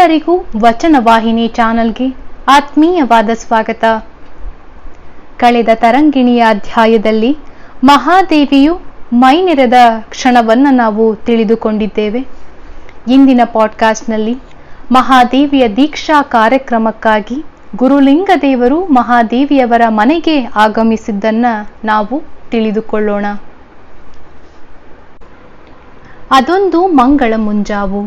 ಎಲ್ಲರಿಗೂ ವಚನವಾಹಿನಿ ಚಾನೆಲ್ಗೆ ಆತ್ಮೀಯವಾದ ಸ್ವಾಗತ. ಕಳೆದ ತರಂಗಿಣಿಯ ಅಧ್ಯಾಯದಲ್ಲಿ ಮಹಾದೇವಿಯು ಮೈನೆರೆದ ಕ್ಷಣವನ್ನು ನಾವು ತಿಳಿದುಕೊಂಡಿದ್ದೇವೆ. ಇಂದಿನ ಪಾಡ್ಕಾಸ್ಟ್ನಲ್ಲಿ ಮಹಾದೇವಿಯ ದೀಕ್ಷಾ ಕಾರ್ಯಕ್ರಮಕ್ಕಾಗಿ ಗುರುಲಿಂಗದೇವರು ಮಹಾದೇವಿಯವರ ಮನೆಗೆ ಆಗಮಿಸಿದ್ದನ್ನು ನಾವು ತಿಳಿದುಕೊಳ್ಳೋಣ. ಅದೊಂದು ಮಂಗಳ ಮುಂಜಾವು.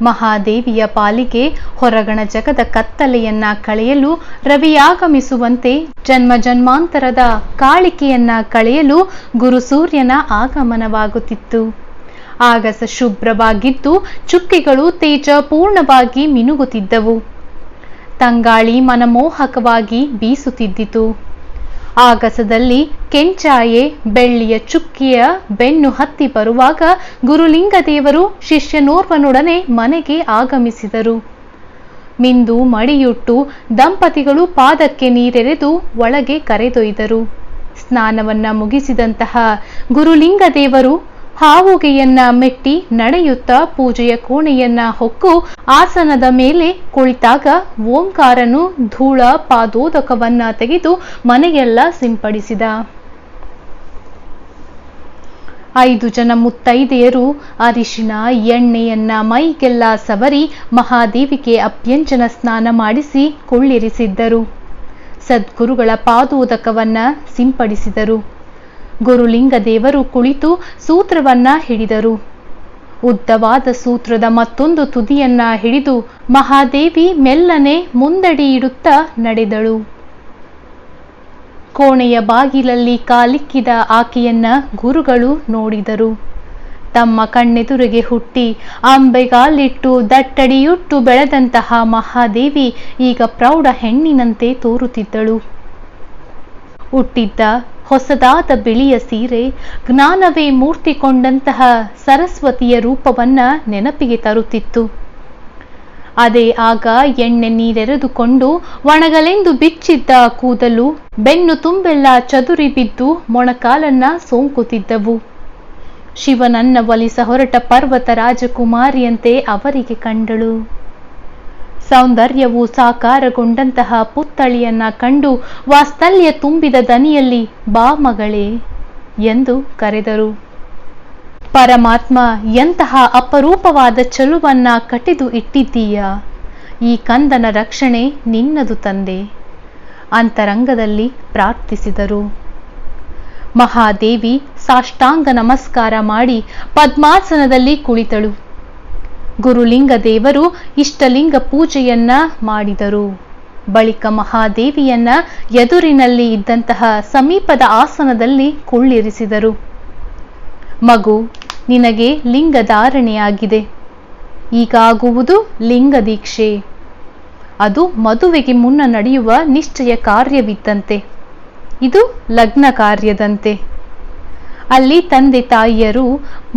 ಮಹಾದೇವಿಯ ಪಾಲಿಗೆ ಹೊರಗಣ ಜಗದ ಕತ್ತಲೆಯನ್ನ ಕಳೆಯಲು ರವಿಯಾಗಮಿಸುವಂತೆ ಜನ್ಮ ಜನ್ಮಾಂತರದ ಕಾಳಿಕೆಯನ್ನ ಕಳೆಯಲು ಗುರು ಸೂರ್ಯನ ಆಗಮನವಾಗುತ್ತಿತ್ತು. ಆಗಸ ಶುಭ್ರವಾಗಿದ್ದು ಚುಕ್ಕಿಗಳು ತೇಜಪೂರ್ಣವಾಗಿ ಮಿನುಗುತ್ತಿದ್ದವು. ತಂಗಾಳಿ ಮನಮೋಹಕವಾಗಿ ಬೀಸುತ್ತಿದ್ದಿತು. ಆಗಸದಲ್ಲಿ ಕೆಂಚಾಯೆ ಬೆಳ್ಳಿಯ ಚುಕ್ಕಿಯ ಬೆನ್ನು ಹತ್ತಿ ಬರುವಾಗ ಗುರುಲಿಂಗದೇವರು ಶಿಷ್ಯನೋರ್ವನೊಡನೆ ಮನೆಗೆ ಆಗಮಿಸಿದರು. ಮಿಂದು ಮಡಿಯುಟ್ಟು ದಂಪತಿಗಳು ಪಾದಕ್ಕೆ ನೀರೆರೆದು ಒಳಗೆ ಕರೆದೊಯ್ದರು. ಸ್ನಾನವನ್ನ ಮುಗಿಸಿದಂತಹ ಗುರುಲಿಂಗದೇವರು ಹಾವುಗೆಯನ್ನ ಮೆಟ್ಟಿ ನಡೆಯುತ್ತಾ ಪೂಜೆಯ ಕೋಣೆಯನ್ನ ಹೊಕ್ಕು ಆಸನದ ಮೇಲೆ ಕುಳಿತಾಗ ಓಂಕಾರನು ಧೂಳ ಪಾದೋದಕವನ್ನ ತೆಗೆದು ಮನೆಗೆಲ್ಲ ಸಿಂಪಡಿಸಿದ. 5 ಜನ ಮುತ್ತೈದೆಯರು ಅರಿಶಿನ ಎಣ್ಣೆಯನ್ನ ಮೈಗೆಲ್ಲ ಸವರಿ ಮಹಾದೇವಿಗೆ ಅಭ್ಯಂಜನ ಸ್ನಾನ ಮಾಡಿಸಿ ಕುಳ್ಳಿರಿಸಿದ್ದರು. ಸದ್ಗುರುಗಳ ಪಾದೋದಕವನ್ನ ಸಿಂಪಡಿಸಿದರು. ಗುರುಲಿಂಗದೇವರು ಕುಳಿತು ಸೂತ್ರವನ್ನ ಹಿಡಿದರು. ಉದ್ದವಾದ ಸೂತ್ರದ ಮತ್ತೊಂದು ತುದಿಯನ್ನ ಹಿಡಿದು ಮಹಾದೇವಿ ಮೆಲ್ಲನೆ ಮುಂದಡಿಯಿಡುತ್ತಾ ನಡೆದಳು. ಕೋಣೆಯ ಬಾಗಿಲಲ್ಲಿ ಕಾಲಿಕ್ಕಿದ ಆಕೆಯನ್ನ ಗುರುಗಳು ನೋಡಿದರು. ತಮ್ಮ ಕಣ್ಣೆದುರಿಗೆ ಹುಟ್ಟಿ ಅಂಬೆಗಾಲಿಟ್ಟು ದಟ್ಟಡಿಯುಟ್ಟು ಬೆಳೆದಂತಹ ಮಹಾದೇವಿ ಈಗ ಪ್ರೌಢ ಹೆಣ್ಣಿನಂತೆ ತೋರುತ್ತಿದ್ದಳು. ಹುಟ್ಟಿದ್ದ ಹೊಸದಾದ ಬಿಳಿಯ ಸೀರೆ ಜ್ಞಾನವೇ ಮೂರ್ತಿಕೊಂಡಂತಹ ಸರಸ್ವತಿಯ ರೂಪವನ್ನ ನೆನಪಿಗೆ ತರುತ್ತಿತ್ತು. ಅದೇ ಆಗ ಎಣ್ಣೆ ನೀರೆರೆದುಕೊಂಡು ಒಣಗಲೆಂದು ಬಿಚ್ಚಿದ್ದ ಕೂದಲು ಬೆನ್ನು ತುಂಬೆಲ್ಲ ಚದುರಿ ಬಿದ್ದು ಮೊಣಕಾಲನ್ನ ಸೋಂಕುತ್ತಿದ್ದವು. ಶಿವನನ್ನ ಒಲಿಸ ಹೊರಟ ಪರ್ವತ ರಾಜಕುಮಾರಿಯಂತೆ ಅವರಿಗೆ ಕಂಡಳು. ಸೌಂದರ್ಯವು ಸಾಕಾರಗೊಂಡಂತಹ ಪುತ್ಥಳಿಯನ್ನ ಕಂಡು ವಾತ್ಸಲ್ಯ ತುಂಬಿದ ದನಿಯಲ್ಲಿ ಬಾ ಮಗಳೇ ಎಂದು ಕರೆದರು. ಪರಮಾತ್ಮ ಎಂತಹ ಅಪರೂಪವಾದ ಚೆಲುವನ್ನ ಕಟಿದು ಇಟ್ಟಿದ್ದೀಯ, ಈ ಕಂದನ ರಕ್ಷಣೆ ನಿನ್ನದು ತಂದೆ ಅಂತರಂಗದಲ್ಲಿ ಪ್ರಾರ್ಥಿಸಿದರು. ಮಹಾದೇವಿ ಸಾಷ್ಟಾಂಗ ನಮಸ್ಕಾರ ಮಾಡಿ ಪದ್ಮಾಸನದಲ್ಲಿ ಕುಳಿತಳು. ಗುರುಲಿಂಗದೇವರು ಇಷ್ಟಲಿಂಗ ಪೂಜೆಯನ್ನ ಮಾಡಿದರು. ಬಳಿಕ ಮಹಾದೇವಿಯನ್ನ ಎದುರಿನಲ್ಲಿ ಇದ್ದಂತಹ ಸಮೀಪದ ಆಸನದಲ್ಲಿ ಕುಳ್ಳಿರಿಸಿದರು. ಮಗು, ನಿನಗೆ ಲಿಂಗಧಾರಣೆಯಾಗಿದೆ. ಈಗ ಆಗುವುದು ಲಿಂಗ ದೀಕ್ಷೆ. ಅದು ಮದುವೆಗೆ ಮುನ್ನ ನಡೆಯುವ ನಿಶ್ಚಯ ಕಾರ್ಯವಿದ್ದಂತೆ, ಇದು ಲಗ್ನ ಕಾರ್ಯದಂತೆ. ಅಲ್ಲಿ ತಂದೆ ತಾಯಿಯರು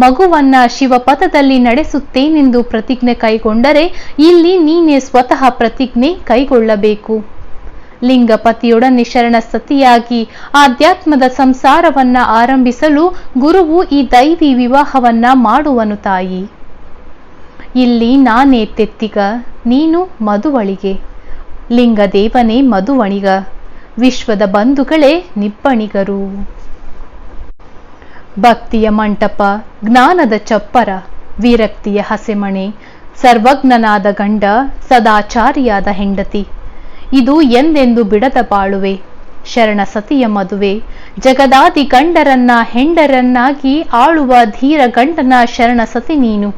ಮಗುವನ್ನ ಶಿವಪಥದಲ್ಲಿ ನಡೆಸುತ್ತೇನೆಂದು ಪ್ರತಿಜ್ಞೆ ಕೈಗೊಂಡರೆ ಇಲ್ಲಿ ನೀನೇ ಸ್ವತಃ ಪ್ರತಿಜ್ಞೆ ಕೈಗೊಳ್ಳಬೇಕು. ಲಿಂಗಪತಿಯೊಡನೆ ಶರಣ ಸತಿಯಾಗಿ ಆಧ್ಯಾತ್ಮದ ಸಂಸಾರವನ್ನ ಆರಂಭಿಸಲು ಗುರುವು ಈ ದೈವಿ ವಿವಾಹವನ್ನ ಮಾಡುವನು ತಾಯಿ. ಇಲ್ಲಿ ನಾನೇ ತೆತ್ತಿಗ, ನೀನು ಮದುವಳಿಗೆ. ಲಿಂಗದೇವನೇ ಮದುವಣಿಗ, ವಿಶ್ವದ ಬಂಧುಗಳೇ ನಿಬ್ಬಣಿಗರು. ಭಕ್ತಿಯ ಮಂಟಪ, ಜ್ಞಾನದ ಚಪ್ಪರ, ವಿರಕ್ತಿಯ ಹಸೆಮಣೆ, ಸರ್ವಜ್ಞನಾದ ಗಂಡ, ಸದಾಚಾರಿಯಾದ ಹೆಂಡತಿ, ಇದು ಎಂದೆಂದು ಬಿಡದ ಬಾಳುವೆ. ಶರಣ ಸತಿಯ ಮದುವೆ, ಜಗದಾದಿ ಗಂಡರನ್ನ ಹೆಂಡರನ್ನಾಗಿ ಆಳುವ ಧೀರ ಗಂಡನ ಶರಣ ಸತಿ ನೀನು.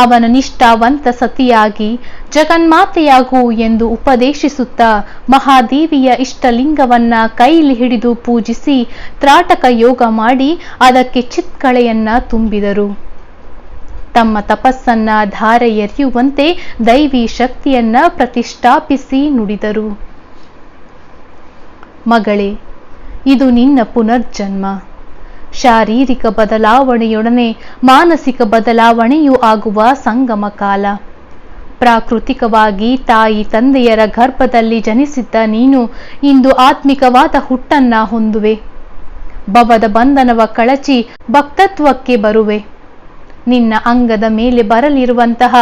ಅವನ ನಿಷ್ಠಾವಂತ ಸತಿಯಾಗಿ ಜಗನ್ಮಾತೆಯಾಗು ಎಂದು ಉಪದೇಶಿಸುತ್ತಾ ಮಹಾದೇವಿಯ ಇಷ್ಟಲಿಂಗವನ್ನ ಕೈಲಿ ಹಿಡಿದು ಪೂಜಿಸಿ ತ್ರಾಟಕ ಯೋಗ ಮಾಡಿ ಅದಕ್ಕೆ ಚಿತ್ಕಳೆಯನ್ನ ತುಂಬಿದರು. ತಮ್ಮ ತಪಸ್ಸನ್ನ ಧಾರೆ ಎರೆಯುವಂತೆ ದೈವಿ ಶಕ್ತಿಯನ್ನ ಪ್ರತಿಷ್ಠಾಪಿಸಿ ನುಡಿದರು. ಮಗಳೇ, ಇದು ನಿನ್ನ ಪುನರ್ಜನ್ಮ. ಶಾರೀರಿಕ ಬದಲಾವಣೆಯೊಡನೆ ಮಾನಸಿಕ ಬದಲಾವಣೆಯೂ ಆಗುವ ಸಂಗಮ ಕಾಲ. ಪ್ರಾಕೃತಿಕವಾಗಿ ತಾಯಿ ತಂದೆಯರ ಗರ್ಭದಲ್ಲಿ ಜನಿಸಿದ್ದ ನೀನು ಇಂದು ಆತ್ಮಿಕವಾದ ಹುಟ್ಟನ್ನ ಹೊಂದುವೆ. ಭವದ ಬಂಧನವ ಕಳಚಿ ಭಕ್ತತ್ವಕ್ಕೆ ಬರುವೆ. ನಿನ್ನ ಅಂಗದ ಮೇಲೆ ಬರಲಿರುವಂತಹ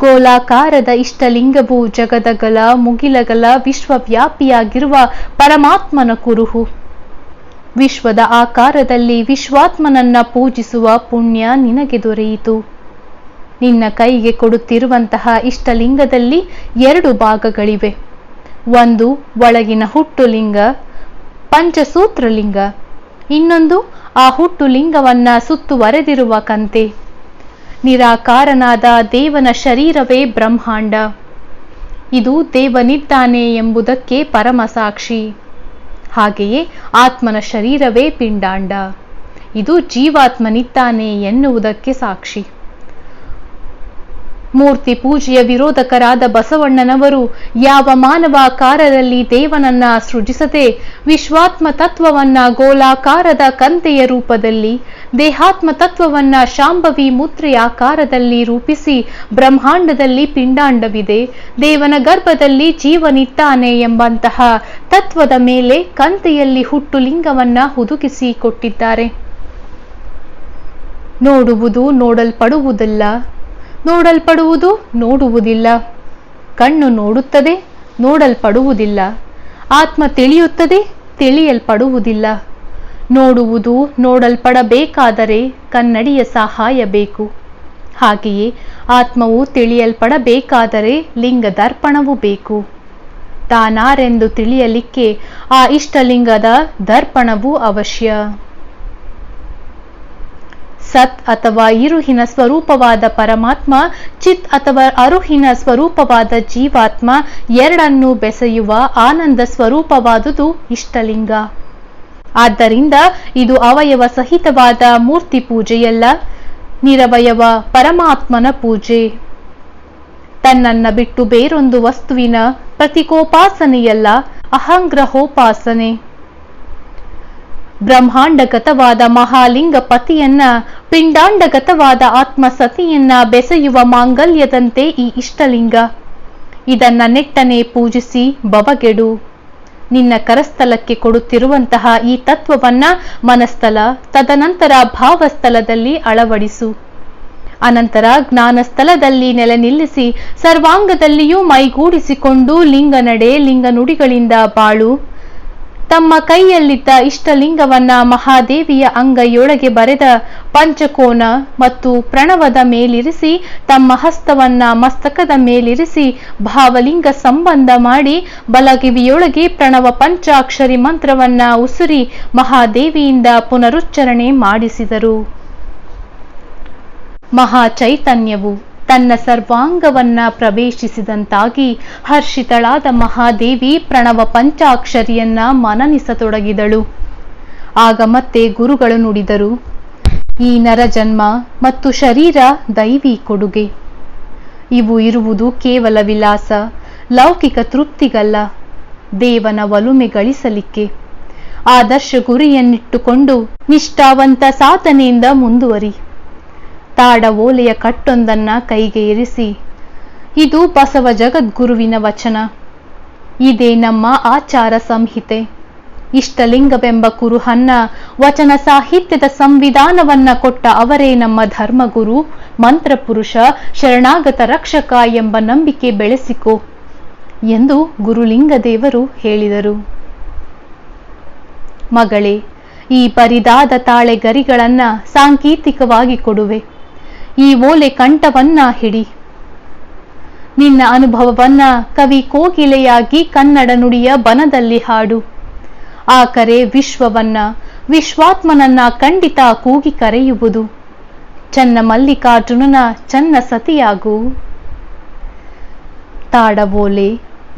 ಗೋಲಾಕಾರದ ಇಷ್ಟಲಿಂಗವು ಜಗದಗಲ ಮುಗಿಲಗಲ ವಿಶ್ವವ್ಯಾಪಿಯಾಗಿರುವ ಪರಮಾತ್ಮನ ಕುರುಹು. ವಿಶ್ವದ ಆಕಾರದಲ್ಲಿ ವಿಶ್ವಾತ್ಮನನ್ನ ಪೂಜಿಸುವ ಪುಣ್ಯ ನಿನಗೆ ದೊರೆಯಿತು. ನಿನ್ನ ಕೈಗೆ ಕೊಡುತ್ತಿರುವಂತಹ ಇಷ್ಟಲಿಂಗದಲ್ಲಿ 2 ಭಾಗಗಳಿವೆ. ಒಂದು ಒಳಗಿನ ಹುಟ್ಟುಲಿಂಗ ಪಂಚಸೂತ್ರಲಿಂಗ, ಇನ್ನೊಂದು ಆ ಹುಟ್ಟುಲಿಂಗವನ್ನ ಸುತ್ತುವರೆದಿರುವ ಕಂತೆ. ನಿರಾಕಾರನಾದ ದೇವನ ಶರೀರವೇ ಬ್ರಹ್ಮಾಂಡ. ಇದು ದೇವನಿದ್ದಾನೆ ಎಂಬುದಕ್ಕೆ ಪರಮಸಾಕ್ಷಿ. ಹಾಗೆಯೇ ಆತ್ಮನ ಶರೀರವೇ ಪಿಂಡಾಂಡ. ಇದು ಜೀವಾತ್ಮನಿದ್ದಾನೆ ಎನ್ನುವುದಕ್ಕೆ ಸಾಕ್ಷಿ. ಮೂರ್ತಿ ಪೂಜೆಯ ವಿರೋಧಕರಾದ ಬಸವಣ್ಣನವರು ಯಾವ ಮಾನವಾಕಾರದಲ್ಲಿ ದೇವನನ್ನ ಸೃಜಿಸದೆ ವಿಶ್ವಾತ್ಮ ತತ್ವವನ್ನ ಗೋಲಾಕಾರದ ಕಂತೆಯ ರೂಪದಲ್ಲಿ, ದೇಹಾತ್ಮ ತತ್ವವನ್ನ ಶಾಂಭವಿ ಮುದ್ರೆಯ ಆಕಾರದಲ್ಲಿ ರೂಪಿಸಿ ಬ್ರಹ್ಮಾಂಡದಲ್ಲಿ ಪಿಂಡಾಂಡವಿದೆ, ದೇವನ ಗರ್ಭದಲ್ಲಿ ಜೀವನಿದ್ದಾನೆ ಎಂಬಂತಹ ತತ್ವದ ಮೇಲೆ ಕಂತೆಯಲ್ಲಿ ಹುಟ್ಟುಲಿಂಗವನ್ನ ಹುದುಗಿಸಿ ಕೊಟ್ಟಿದ್ದಾರೆ. ನೋಡುವುದು ನೋಡಲ್ಪಡುವುದಿಲ್ಲ, ನೋಡಲ್ಪಡುವುದು ನೋಡುವುದಿಲ್ಲ. ಕಣ್ಣು ನೋಡುತ್ತದೆ, ನೋಡಲ್ಪಡುವುದಿಲ್ಲ. ಆತ್ಮ ತಿಳಿಯುತ್ತದೆ, ತಿಳಿಯಲ್ಪಡುವುದಿಲ್ಲ. ನೋಡುವುದು ನೋಡಲ್ಪಡಬೇಕಾದರೆ ಕನ್ನಡಿಯ ಸಹಾಯ ಬೇಕು. ಹಾಗೆಯೇ ಆತ್ಮವು ತಿಳಿಯಲ್ಪಡಬೇಕಾದರೆ ಲಿಂಗ ದರ್ಪಣವೂ ಬೇಕು. ತಾನಾರೆಂದು ತಿಳಿಯಲಿಕ್ಕೆ ಆ ಇಷ್ಟಲಿಂಗದ ದರ್ಪಣವೂ ಅವಶ್ಯ. ಸತ್ ಅಥವಾ ಇರುಹಿನ ಸ್ವರೂಪವಾದ ಪರಮಾತ್ಮ, ಚಿತ್ ಅಥವಾ ಅರುಹಿನ ಸ್ವರೂಪವಾದ ಜೀವಾತ್ಮ ಎರಡನ್ನೂ ಬೆಸೆಯುವ ಆನಂದ ಸ್ವರೂಪವಾದುದು ಇಷ್ಟಲಿಂಗ. ಆದ್ದರಿಂದ ಇದು ಅವಯವ ಸಹಿತವಾದ ಮೂರ್ತಿ ಪೂಜೆಯಲ್ಲ, ನಿರವಯವ ಪರಮಾತ್ಮನ ಪೂಜೆ. ತನ್ನನ್ನ ಬಿಟ್ಟು ಬೇರೊಂದು ವಸ್ತುವಿನ ಪ್ರತೀಕೋಪಾಸನೆಯಲ್ಲ, ಅಹಂಗ್ರಹೋಪಾಸನೆ. ಬ್ರಹ್ಮಾಂಡಗತವಾದ ಮಹಾಲಿಂಗ ಪತಿಯನ್ನ, ಪಿಂಡಾಂಡಗತವಾದ ಆತ್ಮಸತಿಯನ್ನ ಬೆಸೆಯುವ ಮಾಂಗಲ್ಯದಂತೆ ಈ ಇಷ್ಟಲಿಂಗ. ಇದನ್ನ ನೆಟ್ಟನೆ ಪೂಜಿಸಿ ಬವಗೆಡು. ನಿನ್ನ ಕರಸ್ಥಲಕ್ಕೆ ಕೊಡುತ್ತಿರುವಂತಹ ಈ ತತ್ವವನ್ನ ಮನಸ್ಥಲ, ತದನಂತರ ಭಾವಸ್ಥಲದಲ್ಲಿ ಅಳವಡಿಸು. ಅನಂತರ ಜ್ಞಾನಸ್ಥಲದಲ್ಲಿ ನೆಲೆ ನಿಲ್ಲಿಸಿ ಸರ್ವಾಂಗದಲ್ಲಿಯೂ ಮೈಗೂಡಿಸಿಕೊಂಡು ಲಿಂಗ ನಡೆ ಲಿಂಗ ನುಡಿಗಳಿಂದ ಬಾಳು. ತಮ್ಮ ಕೈಯಲ್ಲಿದ್ದ ಇಷ್ಟಲಿಂಗವನ್ನ ಮಹಾದೇವಿಯ ಅಂಗೈಯೊಳಗೆ ಬರೆದ ಪಂಚಕೋನ ಮತ್ತು ಪ್ರಣವದ ಮೇಲಿರಿಸಿ, ತಮ್ಮ ಹಸ್ತವನ್ನ ಮಸ್ತಕದ ಮೇಲಿರಿಸಿ ಭಾವಲಿಂಗ ಸಂಬಂಧ ಮಾಡಿ ಬಲಗಿವಿಯೊಳಗೆ ಪ್ರಣವ ಪಂಚಾಕ್ಷರಿ ಮಂತ್ರವನ್ನ ಉಸುರಿ ಮಹಾದೇವಿಯಿಂದ ಪುನರುಚ್ಚರಣೆ ಮಾಡಿಸಿದರು. ಮಹಾಚೈತನ್ಯವು ತನ್ನ ಸರ್ವಾಂಗವನ್ನ ಪ್ರವೇಶಿಸಿದಂತಾಗಿ ಹರ್ಷಿತಳಾದ ಮಹಾದೇವಿ ಪ್ರಣವ ಪಂಚಾಕ್ಷರಿಯನ್ನ ಮನನಿಸತೊಡಗಿದಳು. ಆಗ ಮತ್ತೆ ಗುರುಗಳು ನುಡಿದರು, ಈ ನರಜನ್ಮ ಮತ್ತು ಶರೀರ ದೈವಿ ಕೊಡುಗೆ. ಇವು ಇರುವುದು ಕೇವಲ ವಿಲಾಸ, ಲೌಕಿಕ ತೃಪ್ತಿಗಲ್ಲ, ದೇವನ ಒಲುಮೆ ಗಳಿಸಲಿಕ್ಕೆ. ಆದರ್ಶ ಗುರಿಯನ್ನಿಟ್ಟುಕೊಂಡು ನಿಷ್ಠಾವಂತ ಸಾಧನೆಯಿಂದ ಮುಂದುವರಿ. ತಾಡ ಓಲೆಯ ಕಟ್ಟೊಂದನ್ನ ಕೈಗೆ ಇರಿಸಿ, ಇದು ಬಸವ ಜಗದ್ಗುರುವಿನ ವಚನ, ಇದೇ ನಮ್ಮ ಆಚಾರ ಸಂಹಿತೆ. ಇಷ್ಟಲಿಂಗವೆಂಬ ಕುರುಹನ್ನ, ವಚನ ಸಾಹಿತ್ಯದ ಸಂವಿಧಾನವನ್ನ ಕೊಟ್ಟ ಅವರೇ ನಮ್ಮ ಧರ್ಮಗುರು, ಮಂತ್ರಪುರುಷ, ಶರಣಾಗತ ರಕ್ಷಕ ಎಂಬ ನಂಬಿಕೆ ಬೆಳೆಸಿಕೊ ಎಂದು ಗುರುಲಿಂಗದೇವರು ಹೇಳಿದರು. ಮಗಳೇ, ಈ ಬರಿದಾದ ತಾಳೆ ಗರಿಗಳನ್ನ ಸಾಂಕೇತಿಕವಾಗಿ ಕೊಡುವೆ. ಈ ಓಲೆ ಕಂಠವನ್ನ ಹಿಡಿ. ನಿನ್ನ ಅನುಭವವನ್ನ ಕವಿ ಕೋಗಿಲೆಯಾಗಿ ಕನ್ನಡ ನುಡಿಯ ಬನದಲ್ಲಿ ಹಾಡು. ಆ ಕರೆ ವಿಶ್ವವನ್ನ, ವಿಶ್ವಾತ್ಮನನ್ನ ಖಂಡಿತ ಕೂಗಿ ಕರೆಯುವುದು. ಚನ್ನ ಮಲ್ಲಿಕಾರ್ಜುನನ ಚನ್ನ ಸತಿಯಾಗು. ತಾಡ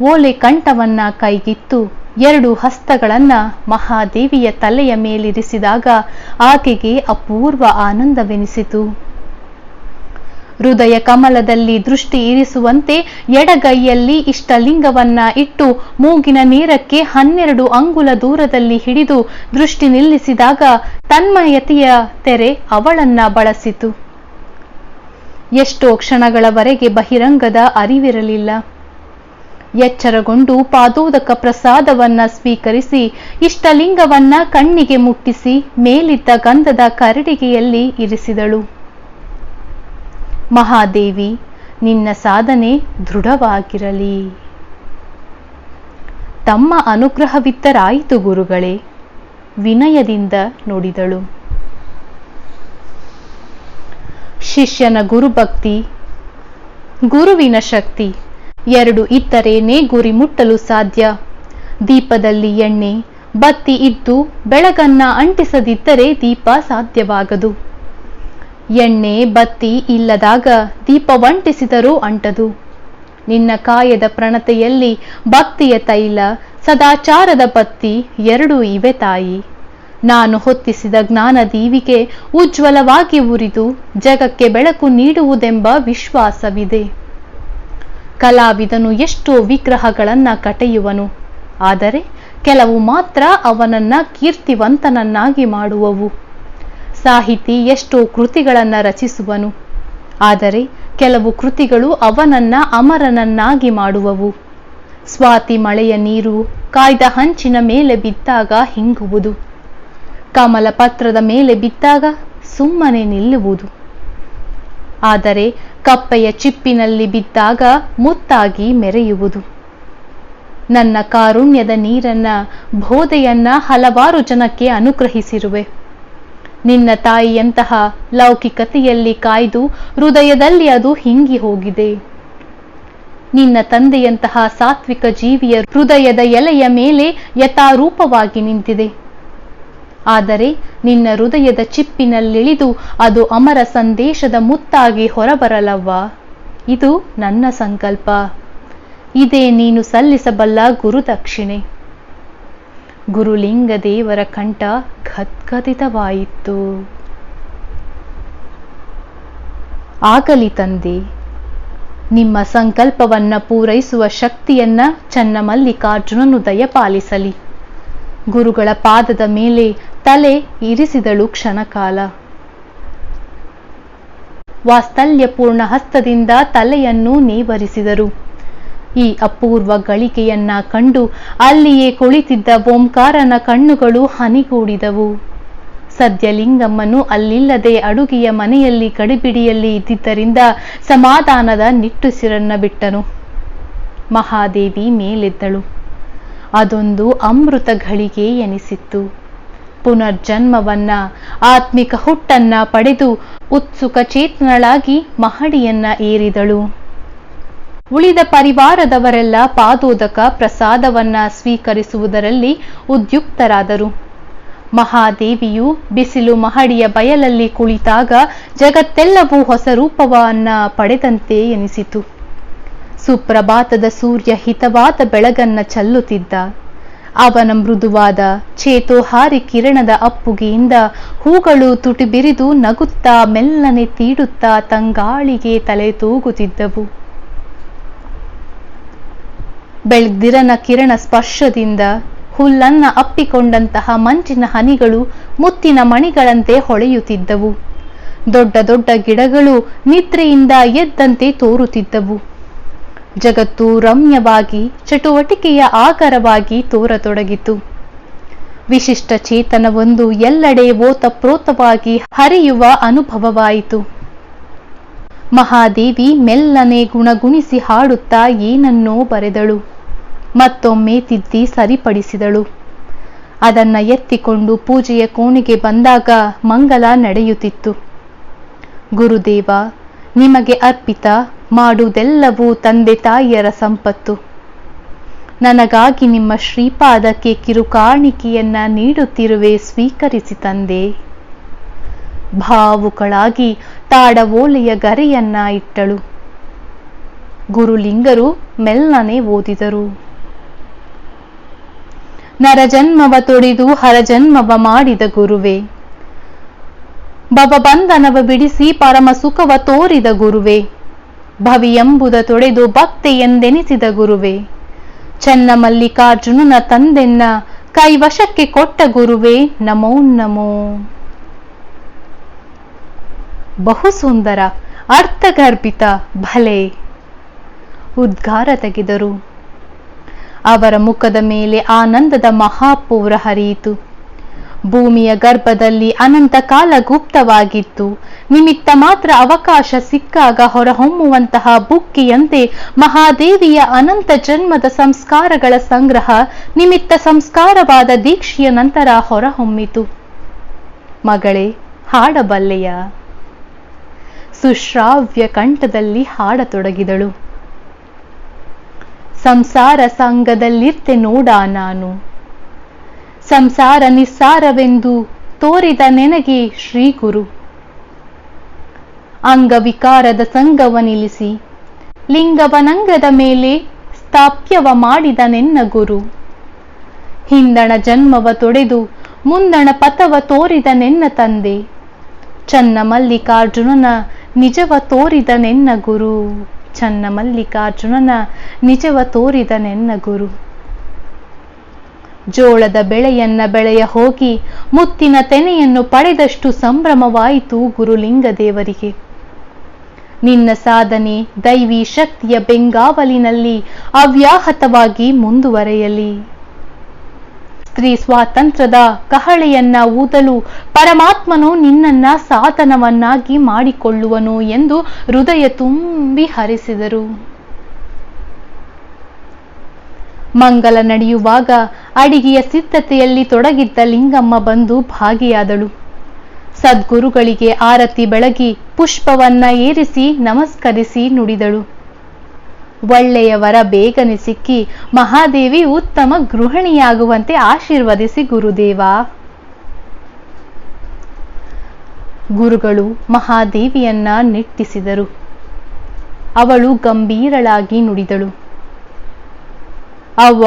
ಓಲೆ ಕಂಠವನ್ನ ಕೈಗಿತ್ತು 2 ಹಸ್ತಗಳನ್ನ ಮಹಾದೇವಿಯ ತಲೆಯ ಮೇಲಿರಿಸಿದಾಗ ಆಕೆಗೆ ಅಪೂರ್ವ ಆನಂದವೆನಿಸಿತು. ಹೃದಯ ಕಮಲದಲ್ಲಿ ದೃಷ್ಟಿ ಇರಿಸುವಂತೆ ಎಡಗೈಯಲ್ಲಿ ಇಷ್ಟಲಿಂಗವನ್ನ ಇಟ್ಟು ಮೂಗಿನ ನೇರಕ್ಕೆ 12 ಅಂಗುಲ ದೂರದಲ್ಲಿ ಹಿಡಿದು ದೃಷ್ಟಿ ನಿಲ್ಲಿಸಿದಾಗ ತನ್ಮಯತೆಯ ತೆರೆ ಅವಳನ್ನ ಬಳಸಿತು. ಎಷ್ಟೋ ಕ್ಷಣಗಳವರೆಗೆ ಬಹಿರಂಗದ ಅರಿವಿರಲಿಲ್ಲ. ಎಚ್ಚರಗೊಂಡು ಪಾದೋದಕ ಪ್ರಸಾದವನ್ನ ಸ್ವೀಕರಿಸಿ ಇಷ್ಟಲಿಂಗವನ್ನ ಕಣ್ಣಿಗೆ ಮುಟ್ಟಿಸಿ ಮೇಲಿದ್ದ ಗಂಧದ ಕರಡಿಗೆಯಲ್ಲಿ ಇರಿಸಿದಳು. ಮಹಾದೇವಿ, ನಿನ್ನ ಸಾಧನೆ ದೃಢವಾಗಿರಲಿ. ತಮ್ಮ ಅನುಗ್ರಹವಿದ್ದರಾಯಿತು ಗುರುಗಳೇ, ವಿನಯದಿಂದ ನುಡಿದಳು. ಶಿಷ್ಯನ ಗುರುಭಕ್ತಿ, ಗುರುವಿನ ಶಕ್ತಿ ಎರಡು ಇದ್ದರೇನೇ ಗುರಿ ಮುಟ್ಟಲು ಸಾಧ್ಯ. ದೀಪದಲ್ಲಿ ಎಣ್ಣೆ, ಬತ್ತಿ ಇದ್ದು ಬೆಳಗನ್ನ ಅಂಟಿಸದಿದ್ದರೆ ದೀಪ ಸಾಧ್ಯವಾಗದು. ಎಣ್ಣೆ ಬತ್ತಿ ಇಲ್ಲದಾಗ ದೀಪವಂಟಿಸಿದರೂ ಅಂಟದು. ನಿನ್ನ ಕಾಯದ ಪ್ರಣತೆಯಲ್ಲಿ ಭಕ್ತಿಯ ತೈಲ, ಸದಾಚಾರದ ಬತ್ತಿ ಎರಡೂ ಇವೆ ತಾಯಿ. ನಾನು ಹೊತ್ತಿಸಿದ ಜ್ಞಾನ ದೀವಿಗೆ ಉಜ್ವಲವಾಗಿ ಉರಿದು ಜಗಕ್ಕೆ ಬೆಳಕು ನೀಡುವುದೆಂಬ ವಿಶ್ವಾಸವಿದೆ. ಕಲಾವಿದನು ಎಷ್ಟೋ ವಿಗ್ರಹಗಳನ್ನ ಕಟೆಯುವನು, ಆದರೆ ಕೆಲವು ಮಾತ್ರ ಅವನನ್ನ ಕೀರ್ತಿವಂತನನ್ನಾಗಿ ಮಾಡುವವು. ಸಾಹಿತಿ ಎಷ್ಟೋ ಕೃತಿಗಳನ್ನ ರಚಿಸುವನು, ಆದರೆ ಕೆಲವು ಕೃತಿಗಳು ಅವನನ್ನ ಅಮರನನ್ನಾಗಿ ಮಾಡುವವು. ಸ್ವಾತಿ ಮಳೆಯ ನೀರು ಕಾಯ್ದ ಹಂಚಿನ ಮೇಲೆ ಬಿದ್ದಾಗ ಹಿಂಗುವುದು, ಕಮಲ ಪತ್ರದ ಮೇಲೆ ಬಿದ್ದಾಗ ಸುಮ್ಮನೆ ನಿಲ್ಲುವುದು. ಆದರೆ ಕಪ್ಪೆಯ ಚಿಪ್ಪಿನಲ್ಲಿ ಬಿದ್ದಾಗ ಮುತ್ತಾಗಿ ಮೆರೆಯುವುದು. ನನ್ನ ಕಾರುಣ್ಯದ ನೀರನ್ನ, ಬೋಧೆಯನ್ನ ಹಲವಾರು ಜನಕ್ಕೆ ಅನುಗ್ರಹಿಸಿರುವೆ. ನಿನ್ನ ತಾಯಿಯಂತಹ ಲೌಕಿಕತೆಯಲ್ಲಿ ಕಾಯ್ದು ಹೃದಯದಲ್ಲಿ ಅದು ಹಿಂಗಿ ಹೋಗಿದೆ. ನಿನ್ನ ತಂದೆಯಂತಹ ಸಾತ್ವಿಕ ಜೀವಿಯ ಹೃದಯದ ಎಲೆಯ ಮೇಲೆ ಯಥಾರೂಪವಾಗಿ ನಿಂತಿದೆ. ಆದರೆ ನಿನ್ನ ಹೃದಯದ ಚಿಪ್ಪಿನಲ್ಲಿಳಿದು ಅದು ಅಮರ ಸಂದೇಶದ ಮುತ್ತಾಗಿ ಹೊರಬರಲವ್ವ. ಇದು ನನ್ನ ಸಂಕಲ್ಪ. ಇದೇ ನೀನು ಸಲ್ಲಿಸಬಲ್ಲ ಗುರುದಕ್ಷಿಣೆ. ಗುರುಲಿಂಗ ದೇವರ ಕಂಠ ಗದ್ಗದಿತವಾಯಿತು. ಆಗಲಿ ತಂದೆ, ನಿಮ್ಮ ಸಂಕಲ್ಪವನ್ನ ಪೂರೈಸುವ ಶಕ್ತಿಯನ್ನ ಚನ್ನಮಲ್ಲಿಕಾರ್ಜುನನು ದಯಪಾಲಿಸಲಿ. ಗುರುಗಳ ಪಾದದ ಮೇಲೆ ತಲೆ ಇರಿಸಿದಳು ಕ್ಷಣಕಾಲ. ವಾತ್ಸಲ್ಯಪೂರ್ಣ ಹಸ್ತದಿಂದ ತಲೆಯನ್ನು ನೇವರಿಸಿದರು. ಈ ಅಪೂರ್ವ ಗಳಿಗೆಯನ್ನ ಕಂಡು ಅಲ್ಲಿಯೇ ಕುಳಿತಿದ್ದ ಓಂಕಾರನ ಕಣ್ಣುಗಳು ಹನಿಗೂಡಿದವು. ಸದ್ಯಲಿಂಗಮ್ಮನು ಅಲ್ಲಿಲ್ಲದೆ ಅಡುಗೆಯ ಮನೆಯಲ್ಲಿ ಗಡಿಬಿಡಿಯಲ್ಲಿ ಇದ್ದಿದ್ದರಿಂದ ಸಮಾಧಾನದ ನಿಟ್ಟುಸಿರನ್ನ ಬಿಟ್ಟನು. ಮಹಾದೇವಿ ಮೇಲೆದ್ದಳು. ಅದೊಂದು ಅಮೃತ ಘಳಿಗೆ ಎನಿಸಿತ್ತು. ಪುನರ್ಜನ್ಮವನ್ನ, ಆತ್ಮಿಕ ಹುಟ್ಟನ್ನ ಪಡೆದು ಉತ್ಸುಕ ಚೇತನಳಾಗಿ ಮಹಡಿಯನ್ನ ಏರಿದಳು. ಉಳಿದ ಪರಿವಾರದವರೆಲ್ಲ ಪಾದೋದಕ ಪ್ರಸಾದವನ್ನ ಸ್ವೀಕರಿಸುವುದರಲ್ಲಿ ಉದ್ಯುಕ್ತರಾದರು. ಮಹಾದೇವಿಯು ಬಿಸಿಲು ಮಹಡಿಯ ಬಯಲಲ್ಲಿ ಕುಳಿತಾಗ ಜಗತ್ತೆಲ್ಲವೂ ಹೊಸ ರೂಪವನ್ನ ಪಡೆದಂತೆ ಎನಿಸಿತು. ಸುಪ್ರಭಾತದ ಸೂರ್ಯ ಹಿತವಾದ ಬೆಳಗನ್ನ ಚೆಲ್ಲುತ್ತಿದ್ದ. ಅವನ ಮೃದುವಾದ ಚೇತೋಹಾರಿ ಕಿರಣದ ಅಪ್ಪುಗೆಯಿಂದ ಹೂಗಳು ತುಟಿ ಬಿರಿದು ನಗುತ್ತಾ ಮೆಲ್ಲನೆ ತೀಡುತ್ತಾ ತಂಗಾಳಿಗೆ ತಲೆ ತೂಗುತ್ತಿದ್ದವು. ಬೆಳ್ದಿರನ ಕಿರಣ ಸ್ಪರ್ಶದಿಂದ ಹುಲ್ಲನ್ನ ಅಪ್ಪಿಕೊಂಡಂತಹ ಮಂಜಿನ ಹನಿಗಳು ಮುತ್ತಿನ ಮಣಿಗಳಂತೆ ಹೊಳೆಯುತ್ತಿದ್ದವು. ದೊಡ್ಡ ದೊಡ್ಡ ಗಿಡಗಳು ನಿದ್ರೆಯಿಂದ ಎದ್ದಂತೆ ತೋರುತ್ತಿದ್ದವು. ಜಗತ್ತು ರಮ್ಯವಾಗಿ ಚಟುವಟಿಕೆಯ ಆಗರವಾಗಿ ತೋರತೊಡಗಿತು. ವಿಶಿಷ್ಟ ಚೇತನವೊಂದು ಎಲ್ಲೆಡೆ ಓತಪ್ರೋತವಾಗಿ ಹರಿಯುವ ಅನುಭವವಾಯಿತು. ಮಹಾದೇವಿ ಮೆಲ್ಲನೆ ಗುಣಗುಣಿಸಿ ಹಾಡುತ್ತಾ ಏನನ್ನೋ ಬರೆದಳು. ಮತ್ತೊಮ್ಮೆ ತಿದ್ದಿ ಸರಿಪಡಿಸಿದಳು. ಅದನ್ನ ಎತ್ತಿಕೊಂಡು ಪೂಜೆಯ ಕೋಣೆಗೆ ಬಂದಾಗ ಮಂಗಲ ನಡೆಯುತ್ತಿತ್ತು. ಗುರುದೇವ, ನಿಮಗೆ ಅರ್ಪಿತ ಮಾಡುವುದೆಲ್ಲವೂ ತಂದೆ ತಾಯಿಯರ ಸಂಪತ್ತು. ನನಗಾಗಿ ನಿಮ್ಮ ಶ್ರೀಪಾದಕ್ಕೆ ಕಿರುಕಾಣಿಕೆಯನ್ನ ನೀಡುತ್ತಿರುವೆ, ಸ್ವೀಕರಿಸಿ ತಂದೆ. ಭಾವುಕಳಾಗಿ ತಾಡವೋಲೆಯ ಗರೆಯನ್ನ ಇಟ್ಟಳು. ಗುರುಲಿಂಗರು ಮೆಲ್ಲನೆ ಓದಿದರು. ನರಜನ್ಮವ ತೊಡಿದು ಹರಜನ್ಮವ ಮಾಡಿದ ಗುರುವೇ, ಭವಬಂಧನವ ಬಿಡಿಸಿ ಪರಮ ಸುಖವ ತೋರಿದ ಗುರುವೇ, ಭವಿಯೆಂಬುದ ತೊಡೆದು ಭಕ್ತಿ ಎಂದೆನಿಸಿದ ಗುರುವೇ, ಚನ್ನಮಲ್ಲಿಕಾರ್ಜುನನ ತಂದೆನ್ನ ಕೈವಶಕ್ಕೆ ಕೊಟ್ಟ ಗುರುವೇ, ನಮೋ ನಮೋ. ಬಹು ಸುಂದರ, ಅರ್ಥಗರ್ಭಿತ, ಭಲೆ ಉದ್ಗಾರ ತೆಗೆದರು. ಅವರ ಮುಖದ ಮೇಲೆ ಆನಂದದ ಮಹಾಪೂರ ಹರಿಯಿತು. ಭೂಮಿಯ ಗರ್ಭದಲ್ಲಿ ಅನಂತ ಕಾಲ ಗುಪ್ತವಾಗಿತ್ತು. ನಿಮಿತ್ತ ಮಾತ್ರ ಅವಕಾಶ ಸಿಕ್ಕಾಗ ಹೊರಹೊಮ್ಮುವಂತಹ ಬುಕ್ಕಿಯಂತೆ ಮಹಾದೇವಿಯ ಅನಂತ ಜನ್ಮದ ಸಂಸ್ಕಾರಗಳ ಸಂಗ್ರಹ ನಿಮಿತ್ತ ಸಂಸ್ಕಾರವಾದ ದೀಕ್ಷೆಯ ನಂತರ ಹೊರಹೊಮ್ಮಿತು. ಮಗಳೇ, ಹಾಡಬಲ್ಲೆಯ? ಸುಶ್ರಾವ್ಯ ಕಂಠದಲ್ಲಿ ಹಾಡತೊಡಗಿದಳು. ಸಂಸಾರ ಸಂಘದಲ್ಲಿರ್ತೆ ನೋಡ ನಾನು, ಸಂಸಾರ ನಿಸ್ಸಾರವೆಂದು ತೋರಿದ ನೆನಗೆ ಶ್ರೀ ಗುರು. ಅಂಗವಿಕಾರದ ಸಂಗವ ನಿಲ್ಲಿಸಿ ಲಿಂಗವನಂಗದ ಮೇಲೆ ಸ್ಥಾಪ್ಯವ ಮಾಡಿದ ನೆನ್ನ ಗುರು. ಹಿಂದಣ ಜನ್ಮವ ತೊಡೆದು ಮುಂದಣ ಪಥವ ತೋರಿದ ನೆನ್ನ ತಂದೆ. ಚನ್ನ ಮಲ್ಲಿಕಾರ್ಜುನನ ನಿಜವ ತೋರಿದ ನೆನ್ನ ಗುರು. ಚನ್ನ ಮಲ್ಲಿಕಾರ್ಜುನನ ನಿಜವ ತೋರಿದ ನೆನ್ನ ಗುರು. ಜೋಳದ ಬೆಳೆಯನ್ನ ಬೆಳೆಯ ಹೋಗಿ ಮುತ್ತಿನ ತೆನೆಯನ್ನು ಪಡೆದಷ್ಟು ಸಂಭ್ರಮವಾಯಿತು ಗುರುಲಿಂಗ ದೇವರಿಗೆ. ನಿನ್ನ ಸಾಧನೆ ದೈವಿ ಶಕ್ತಿಯ ಬೆಂಗಾವಲಿನಲ್ಲಿ ಅವ್ಯಾಹತವಾಗಿ ಮುಂದುವರೆಯಲಿ. ಸ್ತ್ರೀ ಸ್ವಾತಂತ್ರ್ಯದ ಕಹಳೆಯನ್ನ ಊದಲು ಪರಮಾತ್ಮನು ನಿನ್ನನ್ನ ಸಾಧನವನ್ನಾಗಿ ಮಾಡಿಕೊಳ್ಳುವನು ಎಂದು ಹೃದಯ ತುಂಬಿ ಹರಿಸಿದರು. ಮಂಗಲ ನಡೆಯುವಾಗ ಅಡಿಗೆಯ ಸಿದ್ಧತೆಯಲ್ಲಿ ತೊಡಗಿದ್ದ ಲಿಂಗಮ್ಮ ಬಂದು ಭಾಗಿಯಾದಳು. ಸದ್ಗುರುಗಳಿಗೆ ಆರತಿ ಬೆಳಗಿ ಪುಷ್ಪವನ್ನ ಏರಿಸಿ ನಮಸ್ಕರಿಸಿ ನುಡಿದಳು. ಒಳ್ಳೆಯವರ ಬೇಗನೆ ಸಿಕ್ಕಿ ಮಹಾದೇವಿ ಉತ್ತಮ ಗೃಹಿಣಿಯಾಗುವಂತೆ ಆಶೀರ್ವದಿಸಿ ಗುರುದೇವ. ಗುರುಗಳು ಮಹಾದೇವಿಯನ್ನ ನಿಟ್ಟಿಸಿದರು. ಅವಳು ಗಂಭೀರಳಾಗಿ ನುಡಿದಳು. ಅವ್ವ,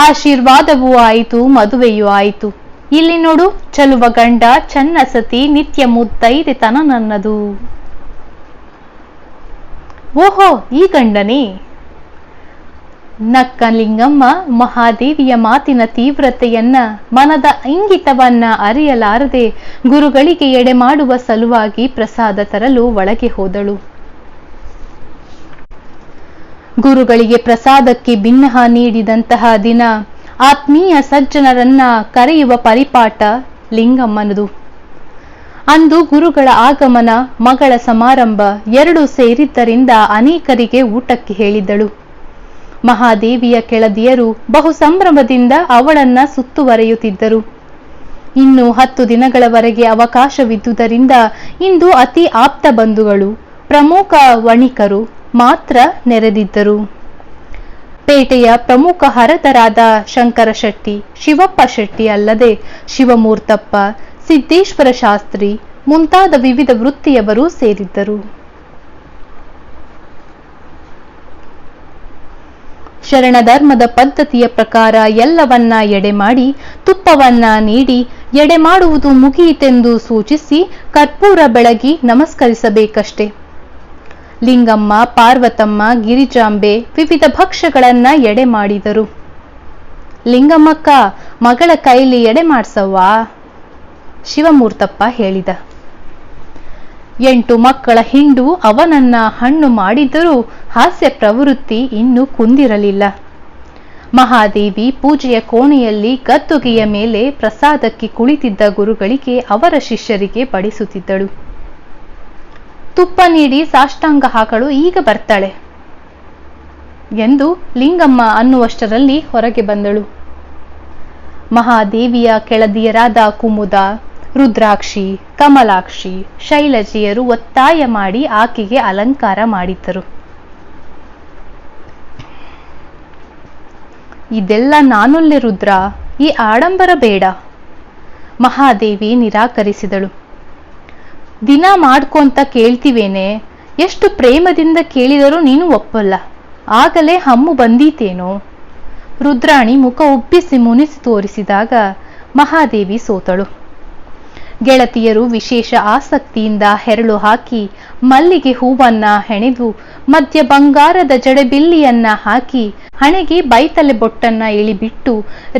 ಆಶೀರ್ವಾದವೂ ಆಯಿತು, ಮದುವೆಯೂ ಆಯಿತು. ಇಲ್ಲಿ ನೋಡು, ಚಲುವ ಗಂಡ, ಚನ್ನ ಸತಿ, ನಿತ್ಯ ಮುತ್ತೈದೆತನ ನನ್ನದು. ಓಹೋ, ಈ ಗಂಡನೇ? ನಕ್ಕ ಲಿಂಗಮ್ಮ ಮಹಾದೇವಿಯ ಮಾತಿನ ತೀವ್ರತೆಯನ್ನ, ಮನದ ಇಂಗಿತವನ್ನ ಅರಿಯಲಾರದೆ ಗುರುಗಳಿಗೆ ಎಡೆ ಮಾಡುವ ಸಲುವಾಗಿ ಪ್ರಸಾದ ತರಲು ಒಳಗೆ ಹೋದಳು. ಗುರುಗಳಿಗೆ ಪ್ರಸಾದಕ್ಕೆ ಭಿನ್ನಹ ನೀಡಿದಂತಹ ದಿನ ಆತ್ಮೀಯ ಸಜ್ಜನರನ್ನ ಕರೆಯುವ ಪರಿಪಾಠ ಲಿಂಗಮ್ಮನದು. ಅಂದು ಗುರುಗಳ ಆಗಮನ, ಮಗಳ ಸಮಾರಂಭ ಎರಡೂ ಸೇರಿದ್ದರಿಂದ ಅನೇಕರಿಗೆ ಊಟಕ್ಕೆ ಹೇಳಿದ್ದಳು. ಮಹಾದೇವಿಯ ಕೆಳದಿಯರು ಬಹು ಸಂಭ್ರಮದಿಂದ ಅವಳನ್ನ ಸುತ್ತುವರೆಯುತ್ತಿದ್ದರು. ಇನ್ನು 10 ದಿನಗಳವರೆಗೆ ಅವಕಾಶವಿದ್ದುದರಿಂದ ಇಂದು ಅತಿ ಆಪ್ತ ಬಂಧುಗಳು, ಪ್ರಮುಖ ವಣಿಕರು ಮಾತ್ರ ನೆರೆದಿದ್ದರು. ಪೇಟೆಯ ಪ್ರಮುಖ ಹರದರಾದ ಶಂಕರ ಶೆಟ್ಟಿ, ಶಿವಪ್ಪ ಶೆಟ್ಟಿ ಅಲ್ಲದೆ ಶಿವಮೂರ್ತಪ್ಪ, ಸಿದ್ದೇಶ್ವರ ಶಾಸ್ತ್ರಿ ಮುಂತಾದ ವಿವಿಧ ವೃತ್ತಿಯವರು ಸೇರಿದ್ದರು. ಶರಣಧರ್ಮದ ಪದ್ಧತಿಯ ಪ್ರಕಾರ ಎಲ್ಲವನ್ನ ಎಡೆ ಮಾಡಿ ತುಪ್ಪವನ್ನ ನೀಡಿ ಎಡೆ ಮಾಡುವುದು ಮುಗಿಯಿತೆಂದು ಸೂಚಿಸಿ ಕರ್ಪೂರ ಬೆಳಗಿ ನಮಸ್ಕರಿಸಬೇಕಷ್ಟೆ. ಲಿಂಗಮ್ಮ, ಪಾರ್ವತಮ್ಮ, ಗಿರಿಜಾಂಬೆ ವಿವಿಧ ಭಕ್ಷ್ಯಗಳನ್ನ ಎಡೆ ಮಾಡಿದರು. ಲಿಂಗಮ್ಮಕ್ಕ, ಮಗಳ ಕೈಲಿ ಎಡೆ ಮಾಡ್ಸವ್ವಾ? ಶಿವಮೂರ್ತಪ್ಪ ಹೇಳಿದ. 8 ಮಕ್ಕಳ ಹಿಂಡು ಅವನನ್ನ ಹಣ್ಣು ಮಾಡಿದರೂ ಹಾಸ್ಯ ಪ್ರವೃತ್ತಿ ಇನ್ನೂ ಕುಂದಿರಲಿಲ್ಲ. ಮಹಾದೇವಿ ಪೂಜೆಯ ಕೋಣೆಯಲ್ಲಿ ಗದ್ದುಗೆಯ ಮೇಲೆ ಪ್ರಸಾದಕ್ಕೆ ಕುಳಿತಿದ್ದ ಗುರುಗಳಿಗೆ ಅವರ ಶಿಷ್ಯರಿಗೆ ಬಡಿಸುತ್ತಿದ್ದಳು. ತುಪ್ಪ ನೀಡಿ ಸಾಷ್ಟಾಂಗ ಹಾಕಳು, ಈಗ ಬರ್ತಾಳೆ ಎಂದು ಲಿಂಗಮ್ಮ ಅನ್ನುವಷ್ಟರಲ್ಲಿ ಹೊರಗೆ ಬಂದಳು. ಮಹಾದೇವಿಯ ಕೆಳದಿಯರಾದ ಕುಮುದ, ರುದ್ರಾಕ್ಷಿ, ಕಮಲಾಕ್ಷಿ, ಶೈಲಜಿಯರು ಒತ್ತಾಯ ಮಾಡಿ ಆಕೆಗೆ ಅಲಂಕಾರ ಮಾಡಿದ್ದರು. ಇದೆಲ್ಲ ನಾನೊಲ್ಲೆ ರುದ್ರ, ಈ ಆಡಂಬರ ಬೇಡ. ಮಹಾದೇವಿ ನಿರಾಕರಿಸಿದಳು. ದಿನ ಮಾಡ್ಕೊಂತ ಕೇಳ್ತಿವೇನೆ, ಎಷ್ಟು ಪ್ರೇಮದಿಂದ ಕೇಳಿದರೂ ನೀನು ಒಪ್ಪಲ್ಲ, ಆಗಲೇ ಹಮ್ಮು ಬಂದೀತೇನೋ. ರುದ್ರಾಣಿ ಮುಖ ಉಬ್ಬಿಸಿ ಮುನಿಸಿ ತೋರಿಸಿದಾಗ ಮಹಾದೇವಿ ಸೋತಳು. ಗೆಳತಿಯರು ವಿಶೇಷ ಆಸಕ್ತಿಯಿಂದ ಹೆರಳು ಹಾಕಿ ಮಲ್ಲಿಗೆ ಹೂವನ್ನ ಹೆಣೆದು ಮಧ್ಯ ಬಂಗಾರದ ಜಡೆಬಿಲ್ಲಿಯನ್ನ ಹಾಕಿ ಹಣೆಗೆ ಬೈತಲೆ ಬೊಟ್ಟನ್ನ ಇಳಿಬಿಟ್ಟು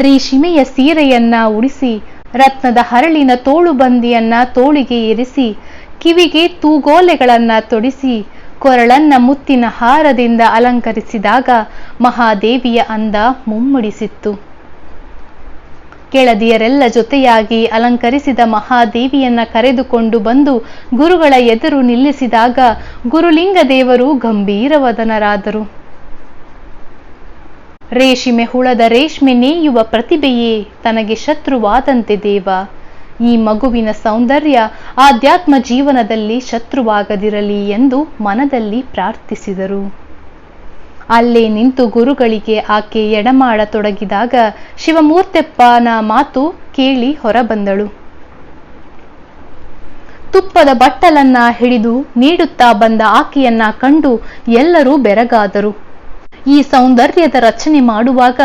ರೇಷ್ಮೆಯ ಸೀರೆಯನ್ನ ಉಡಿಸಿ ರತ್ನದ ಹರಳಿನ ತೋಳು ಬಂದಿಯನ್ನ ತೋಳಿಗೆ ಏರಿಸಿ ಕಿವಿಗೆ ತೂಗೋಲೆಗಳನ್ನ ತೊಡಿಸಿ ಕೊರಳನ್ನ ಮುತ್ತಿನ ಹಾರದಿಂದ ಅಲಂಕರಿಸಿದಾಗ ಮಹಾದೇವಿಯ ಅಂದ ಮುಮ್ಮುಡಿಸಿತ್ತು. ಕೆಳದಿಯರೆಲ್ಲ ಜೊತೆಯಾಗಿ ಅಲಂಕರಿಸಿದ ಮಹಾದೇವಿಯನ್ನ ಕರೆದುಕೊಂಡು ಬಂದು ಗುರುಗಳ ಎದುರು ನಿಲ್ಲಿಸಿದಾಗ ಗುರುಲಿಂಗ ದೇವರು ಗಂಭೀರವದನರಾದರು. ರೇಷ್ಮೆ ಹುಳದ ರೇಷ್ಮೆ ನೇಯುವ ಪ್ರತಿಭೆಯೇ ತನಗೆ ಶತ್ರುವಾದಂತೆ ದೇವ, ಈ ಮಗುವಿನ ಸೌಂದರ್ಯ ಆಧ್ಯಾತ್ಮ ಜೀವನದಲ್ಲಿ ಶತ್ರುವಾಗದಿರಲಿ ಎಂದು ಮನದಲ್ಲಿ ಪ್ರಾರ್ಥಿಸಿದರು. ಅಲ್ಲೇ ನಿಂತು ಗುರುಗಳಿಗೆ ಆಕೆ ಎಡಮಾಡತೊಡಗಿದಾಗ ಶಿವಮೂರ್ತೆಪ್ಪನ ಮಾತು ಕೇಳಿ ಹೊರಬಂದಳು. ತುಪ್ಪದ ಬಟ್ಟಲನ್ನ ಹಿಡಿದು ನೀಡುತ್ತಾ ಬಂದ ಆಕೆಯನ್ನ ಕಂಡು ಎಲ್ಲರೂ ಬೆರಗಾದರು. ಈ ಸೌಂದರ್ಯದ ರಚನೆ ಮಾಡುವಾಗ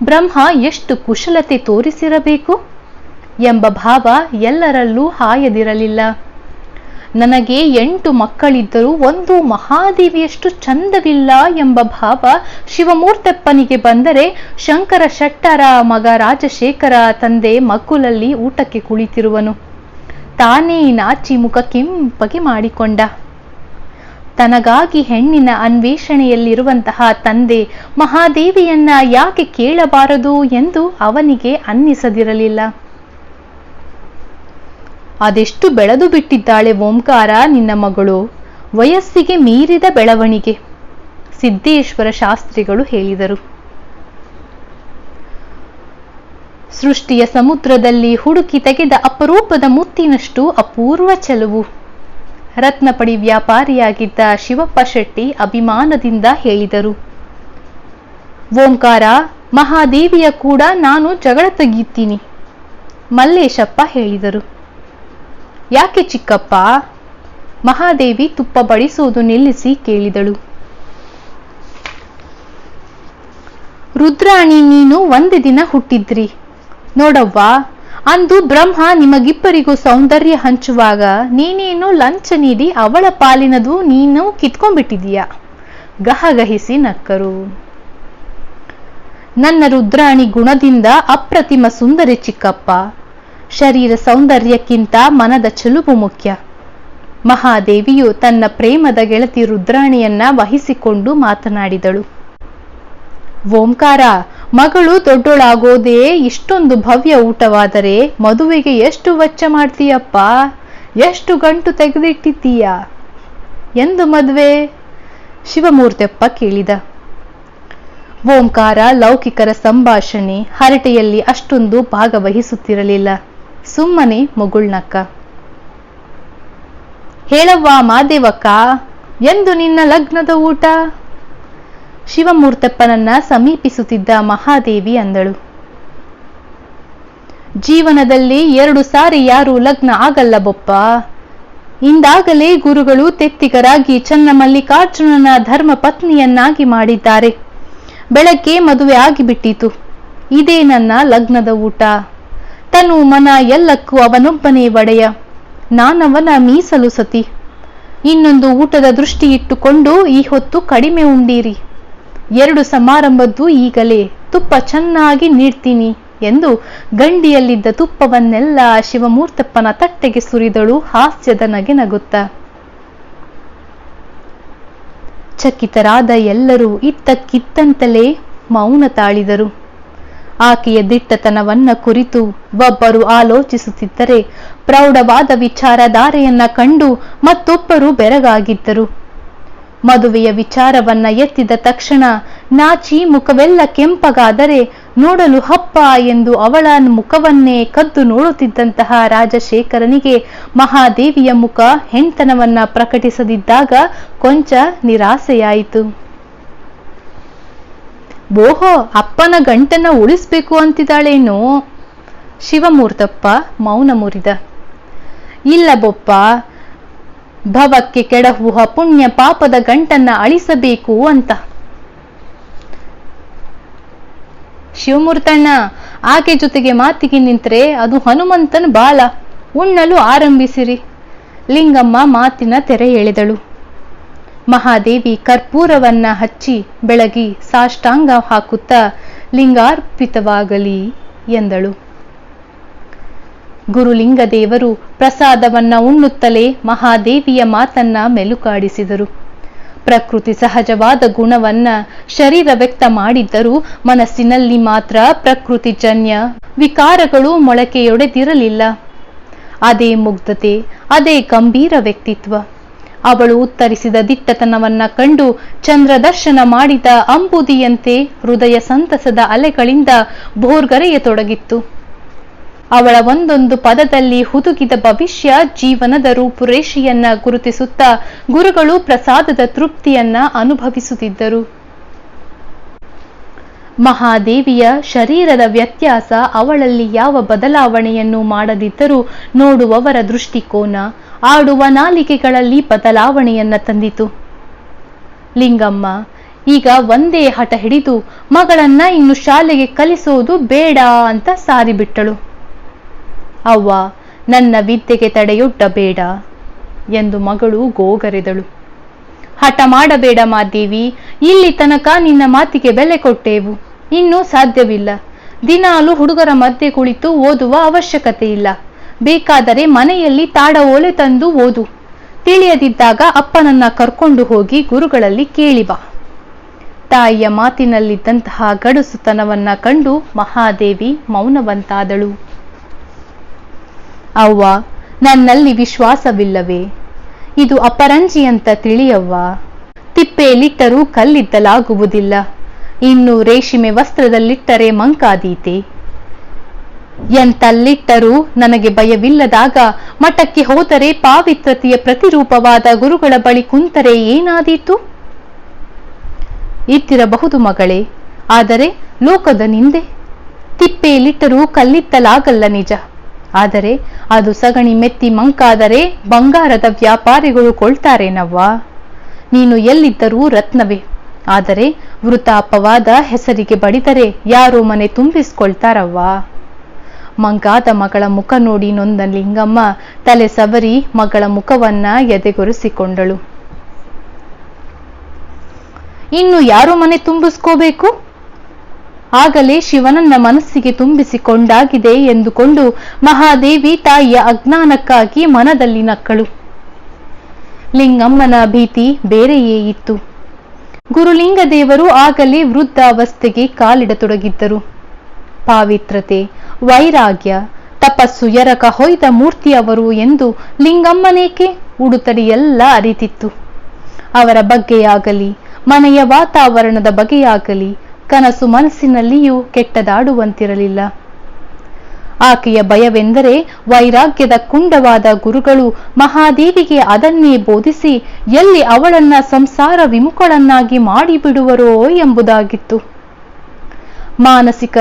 ಬ್ರಹ್ಮ ಎಷ್ಟು ಕುಶಲತೆ ತೋರಿಸಿರಬೇಕು ಎಂಬ ಭಾವ ಎಲ್ಲರಲ್ಲೂ ಹಾಯದಿರಲಿಲ್ಲ. ನನಗೆ 8 ಮಕ್ಕಳಿದ್ದರೂ ಒಂದು ಮಹಾದೇವಿಯಷ್ಟು ಚಂದವಿಲ್ಲ ಎಂಬ ಭಾವ ಶಿವಮೂರ್ತೆಪ್ಪನಿಗೆ ಬಂದರೆ, ಶಂಕರ ಶೆಟ್ಟರ ಮಗ ರಾಜಶೇಖರ ತಂದೆ ಮಗ್ಗುಲಲ್ಲಿ ಊಟಕ್ಕೆ ಕುಳಿತಿರುವನು. ತಾನೇ ನಾಚಿ ಮುಖ ಕೆಂಪಗೆ ಮಾಡಿಕೊಂಡ. ತನಗಾಗಿ ಹೆಣ್ಣಿನ ಅನ್ವೇಷಣೆಯಲ್ಲಿರುವಂತಹ ತಂದೆ ಮಹಾದೇವಿಯನ್ನ ಯಾಕೆ ಕೇಳಬಾರದು ಎಂದು ಅವನಿಗೆ ಅನ್ನಿಸದಿರಲಿಲ್ಲ. ಅದೆಷ್ಟು ಬೆಳೆದು ಬಿಟ್ಟಿದ್ದಾಳೆ ಓಂಕಾರ ನಿನ್ನ ಮಗಳು, ವಯಸ್ಸಿಗೆ ಮೀರಿದ ಬೆಳವಣಿಗೆ, ಸಿದ್ದೇಶ್ವರ ಶಾಸ್ತ್ರಿಗಳು ಹೇಳಿದರು. ಸೃಷ್ಟಿಯ ಸಮುದ್ರದಲ್ಲಿ ಹುಡುಕಿ ತೆಗೆದ ಅಪರೂಪದ ಮುತ್ತಿನಷ್ಟು ಅಪೂರ್ವ ಚೆಲುವು. ರತ್ನಪಡಿ ವ್ಯಾಪಾರಿಯಾಗಿದ್ದ ಶಿವಪ್ಪ ಶೆಟ್ಟಿ ಅಭಿಮಾನದಿಂದ ಹೇಳಿದರು. ಓಂಕಾರ, ಮಹಾದೇವಿಯ ಕೂಡ ನಾನು ಜಗಳ ತೆಗೀತೀನಿ. ಮಲ್ಲೇಶಪ್ಪ ಹೇಳಿದರು. ಯಾಕೆ ಚಿಕ್ಕಪ್ಪ? ಮಹಾದೇವಿ ತುಪ್ಪ ಬಡಿಸುವುದು ನಿಲ್ಲಿಸಿ ಕೇಳಿದಳು. ರುದ್ರಾಣಿ, ನೀನು ಒಂದೇ ದಿನ ಹುಟ್ಟಿದ್ರಿ ನೋಡವ್ವ. ಅಂದು ಬ್ರಹ್ಮ ನಿಮಗಿಬ್ಬರಿಗೂ ಸೌಂದರ್ಯ ಹಂಚುವಾಗ ನೀನೇನು ಲಂಚ ನೀಡಿ ಅವಳ ಪಾಲಿನದು ನೀನು ಕಿತ್ಕೊಂಡ್ಬಿಟ್ಟಿದೀಯ. ಗಹಗಹಿಸಿ ನಕ್ಕರು. ನನ್ನ ರುದ್ರಾಣಿ ಗುಣದಿಂದ ಅಪ್ರತಿಮ ಸುಂದರಿ ಚಿಕ್ಕಪ್ಪ. ಶರೀರ ಸೌಂದರ್ಯಕ್ಕಿಂತ ಮನದ ಚೆಲುವು ಮುಖ್ಯ. ಮಹಾದೇವಿಯು ತನ್ನ ಪ್ರೇಮದ ಗೆಳತಿ ರುದ್ರಾಣಿಯನ್ನ ವಹಿಸಿಕೊಂಡು ಮಾತನಾಡಿದಳು. ಓಂಕಾರ, ಮಗಳು ದೊಡ್ಡೋಳಾಗೋದೇ ಇಷ್ಟೊಂದು ಭವ್ಯ ಊಟವಾದರೆ ಮದುವೆಗೆ ಎಷ್ಟು ವೆಚ್ಚ ಮಾಡ್ತೀಯಪ್ಪ, ಎಷ್ಟು ಗಂಟು ತೆಗೆದಿಟ್ಟಿದ್ದೀಯ. ಎಂದು ಮದುವೆ? ಶಿವಮೂರ್ತೆಪ್ಪ ಕೇಳಿದ. ಓಂಕಾರ ಲೌಕಿಕರ ಸಂಭಾಷಣೆ ಹರಟೆಯಲ್ಲಿ ಅಷ್ಟೊಂದು ಭಾಗವಹಿಸುತ್ತಿರಲಿಲ್ಲ. ಸುಮ್ಮನೆ ಮುಗುಳ್ನಕ್ಕ. ಹೇಳವ್ವ ಮಾದೇವಕ್ಕ, ಎಂದು ನಿನ್ನ ಲಗ್ನದ ಊಟ? ಶಿವಮೂರ್ತೆಪ್ಪನನ್ನ ಸಮೀಪಿಸುತ್ತಿದ್ದ ಮಹಾದೇವಿ ಅಂದಳು. ಜೀವನದಲ್ಲಿ 2 ಸಾರಿ ಯಾರು ಲಗ್ನ ಆಗಲ್ಲ ಬೊಪ್ಪ. ಇಂದಾಗಲೇ ಗುರುಗಳು ತೆತ್ತಿಗರಾಗಿ ಚನ್ನಮಲ್ಲಿಕಾರ್ಜುನನ ಧರ್ಮ ಪತ್ನಿಯನ್ನಾಗಿ ಮಾಡಿದ್ದಾರೆ. ಬೆಳಗ್ಗೆ ಮದುವೆ ಆಗಿಬಿಟ್ಟಿತು. ಇದೇ ನನ್ನ ಲಗ್ನದ ಊಟ. ತನು ಮನ ಎಲ್ಲಕ್ಕೂ ಅವನೊಬ್ಬನೇ ಒಡೆಯ. ನಾನವನ ಮೀಸಲು ಸತಿ. ಇನ್ನೊಂದು ಊಟದ ದೃಷ್ಟಿ ಇಟ್ಟುಕೊಂಡು ಈ ಹೊತ್ತು ಕಡಿಮೆ ಉಂಡೀರಿ. 2 ಸಮಾರಂಭದ್ದು ಈಗಲೇ ತುಪ್ಪ ಚೆನ್ನಾಗಿ ನೀಡ್ತೀನಿ ಎಂದು ಗಂಡಿಯಲ್ಲಿದ್ದ ತುಪ್ಪವನ್ನೆಲ್ಲ ಶಿವಮೂರ್ತೆಪ್ಪನ ತಟ್ಟೆಗೆ ಸುರಿದಳು ಹಾಸ್ಯದ ನಗೆ ನಗುತ್ತ. ಚಕಿತರಾದ ಎಲ್ಲರೂ ಇತ್ತಕ್ಕಿತ್ತಂತಲೇ ಮೌನ ತಾಳಿದರು. ಆಕೆಯ ದಿಟ್ಟತನವನ್ನ ಕುರಿತು ಒಬ್ಬರು ಆಲೋಚಿಸುತ್ತಿದ್ದರೆ ಪ್ರೌಢವಾದ ವಿಚಾರಧಾರೆಯನ್ನ ಕಂಡು ಮತ್ತೊಬ್ಬರು ಬೆರಗಾಗಿದ್ದರು. ಮದುವೆಯ ವಿಚಾರವನ್ನ ಎತ್ತಿದ ತಕ್ಷಣ ನಾಚಿ ಮುಖವೆಲ್ಲ ಕೆಂಪಗಾದರೆ ನೋಡಲು ಹಪ್ಪ ಎಂದು ಅವಳ ಮುಖವನ್ನೇ ಕದ್ದು ನೋಡುತ್ತಿದ್ದಂತಹ ರಾಜಶೇಖರನಿಗೆ ಮಹಾದೇವಿಯ ಮುಖ ಹೆಣ್ತನವನ್ನ ಪ್ರಕಟಿಸದಿದ್ದಾಗ ಕೊಂಚ ನಿರಾಸೆಯಾಯಿತು. ಓಹೋ, ಅಪ್ಪನ ಗಂಟನ್ನ ಉಳಿಸ್ಬೇಕು ಅಂತಿದ್ದಾಳೇನೋ? ಶಿವಮೂರ್ತಪ್ಪ ಮೌನ ಮುರಿದ. ಇಲ್ಲ ಬೊಪ್ಪ, ಭವಕ್ಕೆ ಕೆಡಹುವ ಪುಣ್ಯ ಪಾಪದ ಗಂಟನ್ನ ಅಳಿಸಬೇಕು ಅಂತ. ಶಿವಮೂರ್ತಣ್ಣ, ಆಕೆ ಜೊತೆಗೆ ಮಾತಿಗೆ ನಿಂತ್ರೆ ಅದು ಹನುಮಂತನ ಬಾಲ. ಉಣ್ಣಲು ಆರಂಭಿಸಿರಿ. ಲಿಂಗಮ್ಮ ಮಾತಿನ ತೆರೆ ಎಳೆದಳು. ಮಹಾದೇವಿ ಕರ್ಪೂರವನ್ನ ಹಚ್ಚಿ ಬೆಳಗಿ ಸಾಷ್ಟಾಂಗ ಹಾಕುತ್ತಾ ಲಿಂಗಾರ್ಪಿತವಾಗಲಿ ಎಂದಳು. ಗುರುಲಿಂಗದೇವರು ಪ್ರಸಾದವನ್ನ ಉಣ್ಣುತ್ತಲೇ ಮಹಾದೇವಿಯ ಮಾತನ್ನ ಮೆಲುಕಾಡಿಸಿದರು. ಪ್ರಕೃತಿ ಸಹಜವಾದ ಗುಣವನ್ನ ಶರೀರ ವ್ಯಕ್ತ ಮಾಡಿದ್ದರೂ ಮನಸ್ಸಿನಲ್ಲಿ ಮಾತ್ರ ಪ್ರಕೃತಿಜನ್ಯ ವಿಕಾರಗಳು ಮೊಳಕೆಯೊಡೆದಿರಲಿಲ್ಲ. ಅದೇ ಮುಗ್ಧತೆ, ಅದೇ ಗಂಭೀರ ವ್ಯಕ್ತಿತ್ವ. ಅವಳು ಉತ್ತರಿಸಿದ ದಿಟ್ಟತನವನ್ನ ಕಂಡು ಚಂದ್ರದರ್ಶನ ಮಾಡಿದ ಅಂಬುದಿಯಂತೆ ಹೃದಯ ಸಂತಸದ ಅಲೆಗಳಿಂದ ಭೋರ್ಗರೆಯತೊಡಗಿತ್ತು. ಅವಳ ಒಂದೊಂದು ಪದದಲ್ಲಿ ಹುದುಗಿದ ಭವಿಷ್ಯ ಜೀವನದ ರೂಪುರೇಷೆಯನ್ನ ಗುರುತಿಸುತ್ತಾ ಗುರುಗಳು ಪ್ರಸಾದದ ತೃಪ್ತಿಯನ್ನ ಅನುಭವಿಸುತ್ತಿದ್ದರು. ಮಹಾದೇವಿಯ ಶರೀರದ ವ್ಯತ್ಯಾಸ ಅವಳಲ್ಲಿ ಯಾವ ಬದಲಾವಣೆಯನ್ನು ಮಾಡದಿದ್ದರೂ ನೋಡುವವರ ದೃಷ್ಟಿಕೋನ, ಆಡುವ ನಾಲಿಗೆಗಳಲ್ಲಿ ಬದಲಾವಣೆಯನ್ನ ತಂದಿತು. ಲಿಂಗಮ್ಮ ಈಗ ಒಂದೇ ಹಠ ಹಿಡಿದು ಮಗಳನ್ನ ಇನ್ನು ಶಾಲೆಗೆ ಕಲಿಸೋದು ಬೇಡ ಅಂತ ಸಾರಿಬಿಟ್ಟಳು. ಅವ್ವ, ನನ್ನ ವಿದ್ಯೆಗೆ ತಡೆಯೊಡ್ಡಬೇಡ ಎಂದು ಮಗಳು ಗೋಗರೆದಳು. ಹಠ ಮಾಡಬೇಡ ಮಾದೇವಿ, ಇಲ್ಲಿ ತನಕ ನಿನ್ನ ಮಾತಿಗೆ ಬೆಲೆ ಕೊಟ್ಟೇವು, ಇನ್ನೂ ಸಾಧ್ಯವಿಲ್ಲ. ದಿನಾಲು ಹುಡುಗರ ಮಧ್ಯೆ ಕುಳಿತು ಓದುವ ಅವಶ್ಯಕತೆ ಇಲ್ಲ. ಬೇಕಾದರೆ ಮನೆಯಲ್ಲಿ ತಾಡ ಓಲೆ ತಂದು ಓದು. ತಿಳಿಯದಿದ್ದಾಗ ಅಪ್ಪನನ್ನ ಕರ್ಕೊಂಡು ಹೋಗಿ ಗುರುಗಳಲ್ಲಿ ಕೇಳಿ ಬಾ. ತಾಯಿಯ ಮಾತಿನಲ್ಲಿದ್ದಂತಹ ಗಡುಸುತನವನ್ನ ಕಂಡು ಮಹಾದೇವಿ ಮೌನವಂತಾದಳು. ಅವ್ವ, ನನ್ನಲ್ಲಿ ವಿಶ್ವಾಸವಿಲ್ಲವೇ? ಇದು ಅಪರಂಜಿ ಅಂತ ತಿಳಿಯವ್ವ. ತಿಪ್ಪೆಯಲ್ಲಿಟ್ಟರೂ ಕಲ್ಲಿದ್ದಲಾಗುವುದಿಲ್ಲ. ಇನ್ನು ರೇಷ್ಮೆ ವಸ್ತ್ರದಲ್ಲಿಟ್ಟರೆ ಮಂಕಾದೀತೆ. ಎಂತಲ್ಲಿಟ್ಟರೂ ನನಗೆ ಭಯವಿಲ್ಲದಾಗ ಮಠಕ್ಕೆ ಹೋದರೆ ಪಾವಿತ್ರತೆಯ ಪ್ರತಿರೂಪವಾದ ಗುರುಗಳ ಬಳಿ ಕುಂತರೆ ಏನಾದೀತು? ಇದ್ದಿರಬಹುದು ಮಗಳೇ, ಆದರೆ ಲೋಕದ ನಿಂದೆ. ತಿಪ್ಪೆಯಲ್ಲಿಟ್ಟರೂ ಕಲ್ಲಿದ್ದಲಾಗಲ್ಲ ನಿಜ. ಆದರೆ ಅದು ಸಗಣಿ ಮೆತ್ತಿ ಮಂಕಾದರೆ ಬಂಗಾರದ ವ್ಯಾಪಾರಿಗಳು ಕೊಳ್ತಾರೇನವ್ವ. ನೀನು ಎಲ್ಲಿದ್ದರೂ ರತ್ನವೇ. ಆದರೆ ವೃತಾಪವಾದ ಹೆಸರಿಗೆ ಬಡಿದರೆ ಯಾರೋ ಮನೆ ತುಂಬಿಸ್ಕೊಳ್ತಾರವ್ವ. ಮಂಗಾದ ಮಗಳ ಮುಖ ನೋಡಿ ನೊಂದ ಲಿಂಗಮ್ಮ ತಲೆ ಸವರಿ ಮಗಳ ಮುಖವನ್ನ ಎದೆಗೊರೆಸಿಕೊಂಡಳು. ಇನ್ನು ಯಾರೋ ಮನೆ ತುಂಬಿಸ್ಕೋಬೇಕು? ಆಗಲೇ ಶಿವನನ್ನ ಮನಸ್ಸಿಗೆ ತುಂಬಿಸಿಕೊಂಡಾಗಿದೆ ಎಂದುಕೊಂಡು ಮಹಾದೇವಿ ತಾಯಿಯ ಅಜ್ಞಾನಕ್ಕಾಗಿ ಮನದಲ್ಲಿ ನಕ್ಕಳು. ಲಿಂಗಮ್ಮನ ಭೀತಿ ಬೇರೆಯೇ ಇತ್ತು. ಗುರುಲಿಂಗದೇವರು ಆಗಲೇ ವೃದ್ಧಾವಸ್ಥೆಗೆ ಕಾಲಿಡತೊಡಗಿದ್ದರು. ಪಾವಿತ್ರತೆ, ವೈರಾಗ್ಯ, ತಪಸ್ಸು ಎರಕ ಹೊಯ್ದ ಮೂರ್ತಿಯವರು ಎಂದು ಲಿಂಗಮ್ಮನೇಕೆ ಉಡುತಡಿಯೆಲ್ಲ ಅರಿತಿತ್ತು. ಅವರ ಬಗ್ಗೆಯಾಗಲಿ, ಮನೆಯ ವಾತಾವರಣದ ಬಗೆಯಾಗಲಿ ಕನಸು ಮನಸ್ಸಿನಲ್ಲಿಯೂ ಕೆಟ್ಟದಾಡುವಂತಿರಲಿಲ್ಲ. ಆಕೆಯ ಭಯವೆಂದರೆ ವೈರಾಗ್ಯದ ಕುಂಡವಾದ ಗುರುಗಳು ಮಹಾದೇವಿಗೆ ಅದನ್ನೇ ಬೋಧಿಸಿ ಎಲ್ಲಿ ಅವಳನ್ನ ಸಂಸಾರ ವಿಮುಖಳನ್ನಾಗಿ ಮಾಡಿಬಿಡುವರೋ ಎಂಬುದಾಗಿತ್ತು. ಮಾನಸಿಕ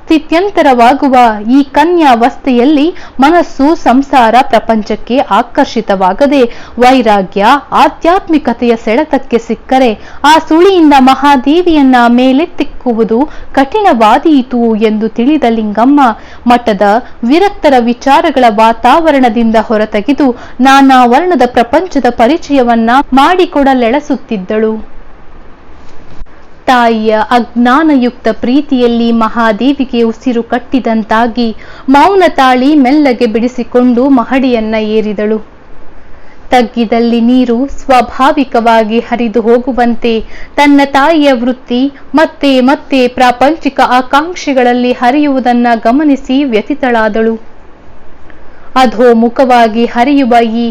ಸ್ಥಿತ್ಯಂತರವಾಗುವ ಈ ಕನ್ಯಾವಸ್ಥೆಯಲ್ಲಿ ಮನಸ್ಸು ಸಂಸಾರ ಪ್ರಪಂಚಕ್ಕೆ ಆಕರ್ಷಿತವಾಗದೆ ವೈರಾಗ್ಯ, ಆಧ್ಯಾತ್ಮಿಕತೆಯ ಸೆಳೆತಕ್ಕೆ ಸಿಕ್ಕರೆ ಆ ಸುಳಿಯಿಂದ ಮಹಾದೇವಿಯನ್ನ ಮೇಲೆತ್ತಿಕ್ಕುವುದು ಕಠಿಣವಾದೀತು ಎಂದು ತಿಳಿದ ಲಿಂಗಮ್ಮ ಮಠದ ವಿರಕ್ತರ ವಿಚಾರಗಳ ವಾತಾವರಣದಿಂದ ಹೊರತೆಗೆದು ನಾನಾ ವರ್ಣದ ಪ್ರಪಂಚದ ಪರಿಚಯವನ್ನ ಮಾಡಿಕೊಡಲೆಳಸುತ್ತಿದ್ದಳು. ತಾಯಿಯ ಅಜ್ಞಾನಯುಕ್ತ ಪ್ರೀತಿಯಲ್ಲಿ ಮಹಾದೇವಿಗೆ ಉಸಿರು ಕಟ್ಟಿದಂತಾಗಿ ಮೌನ ತಾಳಿ ಮೆಲ್ಲಗೆ ಬಿಡಿಸಿಕೊಂಡು ಮಹಡಿಯನ್ನ ಏರಿದಳು. ತಗ್ಗಿದಲ್ಲಿ ನೀರು ಸ್ವಾಭಾವಿಕವಾಗಿ ಹರಿದು ಹೋಗುವಂತೆ ತನ್ನ ತಾಯಿಯ ವೃತ್ತಿ ಮತ್ತೆ ಮತ್ತೆ ಪ್ರಾಪಂಚಿಕ ಆಕಾಂಕ್ಷೆಗಳಲ್ಲಿ ಹರಿಯುವುದನ್ನ ಗಮನಿಸಿ ವ್ಯಥಿತಳಾದಳು. ಅಧೋಮುಖವಾಗಿ ಹರಿಯುವ ಈ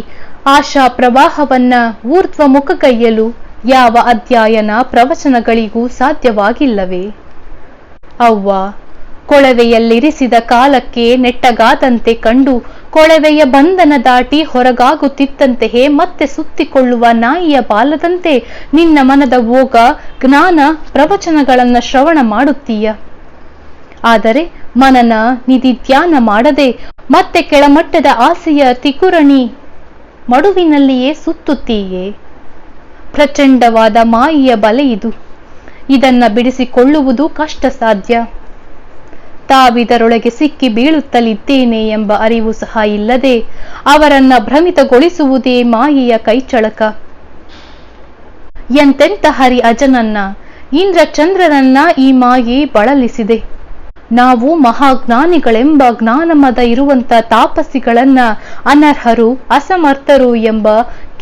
ಆಶಾ ಪ್ರವಾಹವನ್ನ ಊರ್ಧ್ವ ಮುಖಗೈಯಲು ಯಾವ ಅಧ್ಯಯನ ಪ್ರವಚನಗಳಿಗೂ ಸಾಧ್ಯವಾಗಿಲ್ಲವೇ? ಅವ್ವ, ಕೊಳವೆಯಲ್ಲಿರಿಸಿದ ಕಾಲಕ್ಕೆ ನೆಟ್ಟಗಾದಂತೆ ಕಂಡು ಕೊಳವೆಯ ಬಂಧನ ದಾಟಿ ಹೊರಗಾಗುತ್ತಿದ್ದಂತೆಯೇ ಮತ್ತೆ ಸುತ್ತಿಕೊಳ್ಳುವ ನಾಯಿಯ ಬಾಲದಂತೆ ನಿನ್ನ ಮನದ ಓಗ ಜ್ಞಾನ ಪ್ರವಚನಗಳನ್ನ ಶ್ರವಣ ಮಾಡುತ್ತೀಯ. ಆದರೆ ಮನನ ನಿಧಿಧ್ಯಾನ ಮಾಡದೆ ಮತ್ತೆ ಕೆಳಮಟ್ಟದ ಆಸೆಯ ತಿಗುರಣಿ ಮಡುವಿನಲ್ಲಿಯೇ ಸುತ್ತುತ್ತೀಯೇ. ಪ್ರಚಂಡವಾದ ಮಾಯಿಯ ಬಲೆ ಇದು. ಇದನ್ನ ಬಿಡಿಸಿಕೊಳ್ಳುವುದು ಕಷ್ಟ ಸಾಧ್ಯ. ತಾವಿದರೊಳಗೆ ಸಿಕ್ಕಿ ಬೀಳುತ್ತಲಿದ್ದೇನೆ ಎಂಬ ಅರಿವು ಸಹ ಇಲ್ಲದೆ ಅವರನ್ನ ಭ್ರಮಿತಗೊಳಿಸುವುದೇ ಮಾಯೆಯ ಕೈಚಳಕ. ಎಂತೆಂಥ ಹರಿ ಅಜನನ್ನ, ಇಂದ್ರ ಚಂದ್ರನನ್ನ ಈ ಮಾಯೆ ಬಳಲಿಸಿದೆ. ನಾವು ಮಹಾಜ್ಞಾನಿಗಳೆಂಬ ಜ್ಞಾನಮದ ಇರುವಂತ ತಾಪಸಿಗಳನ್ನ ಅನರ್ಹರು, ಅಸಮರ್ಥರು ಎಂಬ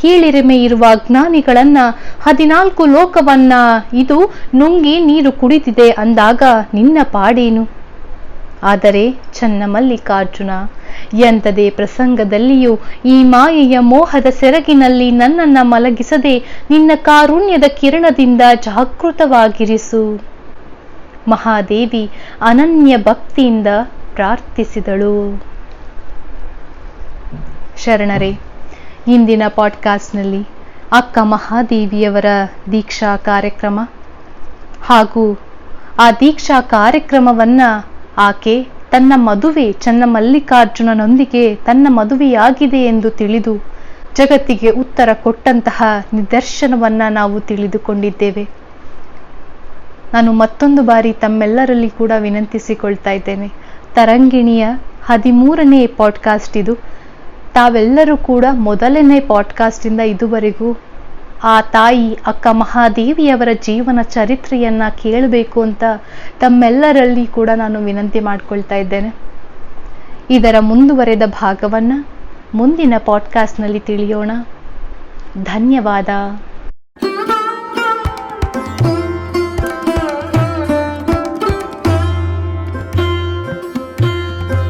ಕೀಳಿರಿಮೆ ಇರುವ ಜ್ಞಾನಿಗಳನ್ನ 14 ಲೋಕವನ್ನ ಇದು ನುಂಗಿ ನೀರು ಕುಡಿದಿದೆ ಅಂದಾಗ ನಿನ್ನ ಪಾಡೇನು? ಆದರೆ ಚನ್ನಮಲ್ಲಿಕಾರ್ಜುನ, ಎಂಥದೇ ಪ್ರಸಂಗದಲ್ಲಿಯೂ ಈ ಮಾಯೆಯ ಮೋಹದ ಸೆರಗಿನಲ್ಲಿ ನನ್ನನ್ನ ಮಲಗಿಸದೆ ನಿನ್ನ ಕಾರುಣ್ಯದ ಕಿರಣದಿಂದ ಜಾಗೃತವಾಗಿರಿಸು. ಮಹಾದೇವಿ ಅನನ್ಯ ಭಕ್ತಿಯಿಂದ ಪ್ರಾರ್ಥಿಸಿದಳು. ಶರಣರೇ, ಇಂದಿನ ಪಾಡ್ಕಾಸ್ಟ್ನಲ್ಲಿ ಅಕ್ಕ ಮಹಾದೇವಿಯವರ ದೀಕ್ಷಾ ಕಾರ್ಯಕ್ರಮ ಹಾಗೂ ಆ ದೀಕ್ಷಾ ಕಾರ್ಯಕ್ರಮವನ್ನ ಆಕೆ ತನ್ನ ಮದುವೆ ಚನ್ನಮಲ್ಲಿಕಾರ್ಜುನನೊಂದಿಗೆ ತನ್ನ ಮದುವೆಯಾಗಿದೆ ಎಂದು ತಿಳಿದು ಜಗತ್ತಿಗೆ ಉತ್ತರ ಕೊಟ್ಟಂತಹ ನಿದರ್ಶನವನ್ನ ನಾವು ತಿಳಿದುಕೊಂಡಿದ್ದೇವೆ. ನಾನು ಮತ್ತೊಂದು ಬಾರಿ ತಮ್ಮೆಲ್ಲರಲ್ಲಿ ಕೂಡ ವಿನಂತಿಸಿಕೊಳ್ತಾ ಇದ್ದೇನೆ, ತರಂಗಿಣಿಯ 13ನೇ ಪಾಡ್ಕಾಸ್ಟ್ ಇದು. ತಾವೆಲ್ಲರೂ ಕೂಡ ಮೊದಲನೇ ಪಾಡ್ಕಾಸ್ಟಿಂದ ಇದುವರೆಗೂ ಆ ತಾಯಿ ಅಕ್ಕ ಮಹಾದೇವಿಯವರ ಜೀವನ ಚರಿತ್ರೆಯನ್ನ ಕೇಳಬೇಕು ಅಂತ ತಮ್ಮೆಲ್ಲರಲ್ಲಿ ಕೂಡ ನಾನು ವಿನಂತಿ ಮಾಡ್ಕೊಳ್ತಾ ಇದ್ದೇನೆ. ಇದರ ಮುಂದುವರೆದ ಭಾಗವನ್ನ ಮುಂದಿನ ಪಾಡ್ಕಾಸ್ಟ್ನಲ್ಲಿ ತಿಳಿಯೋಣ. ಧನ್ಯವಾದ.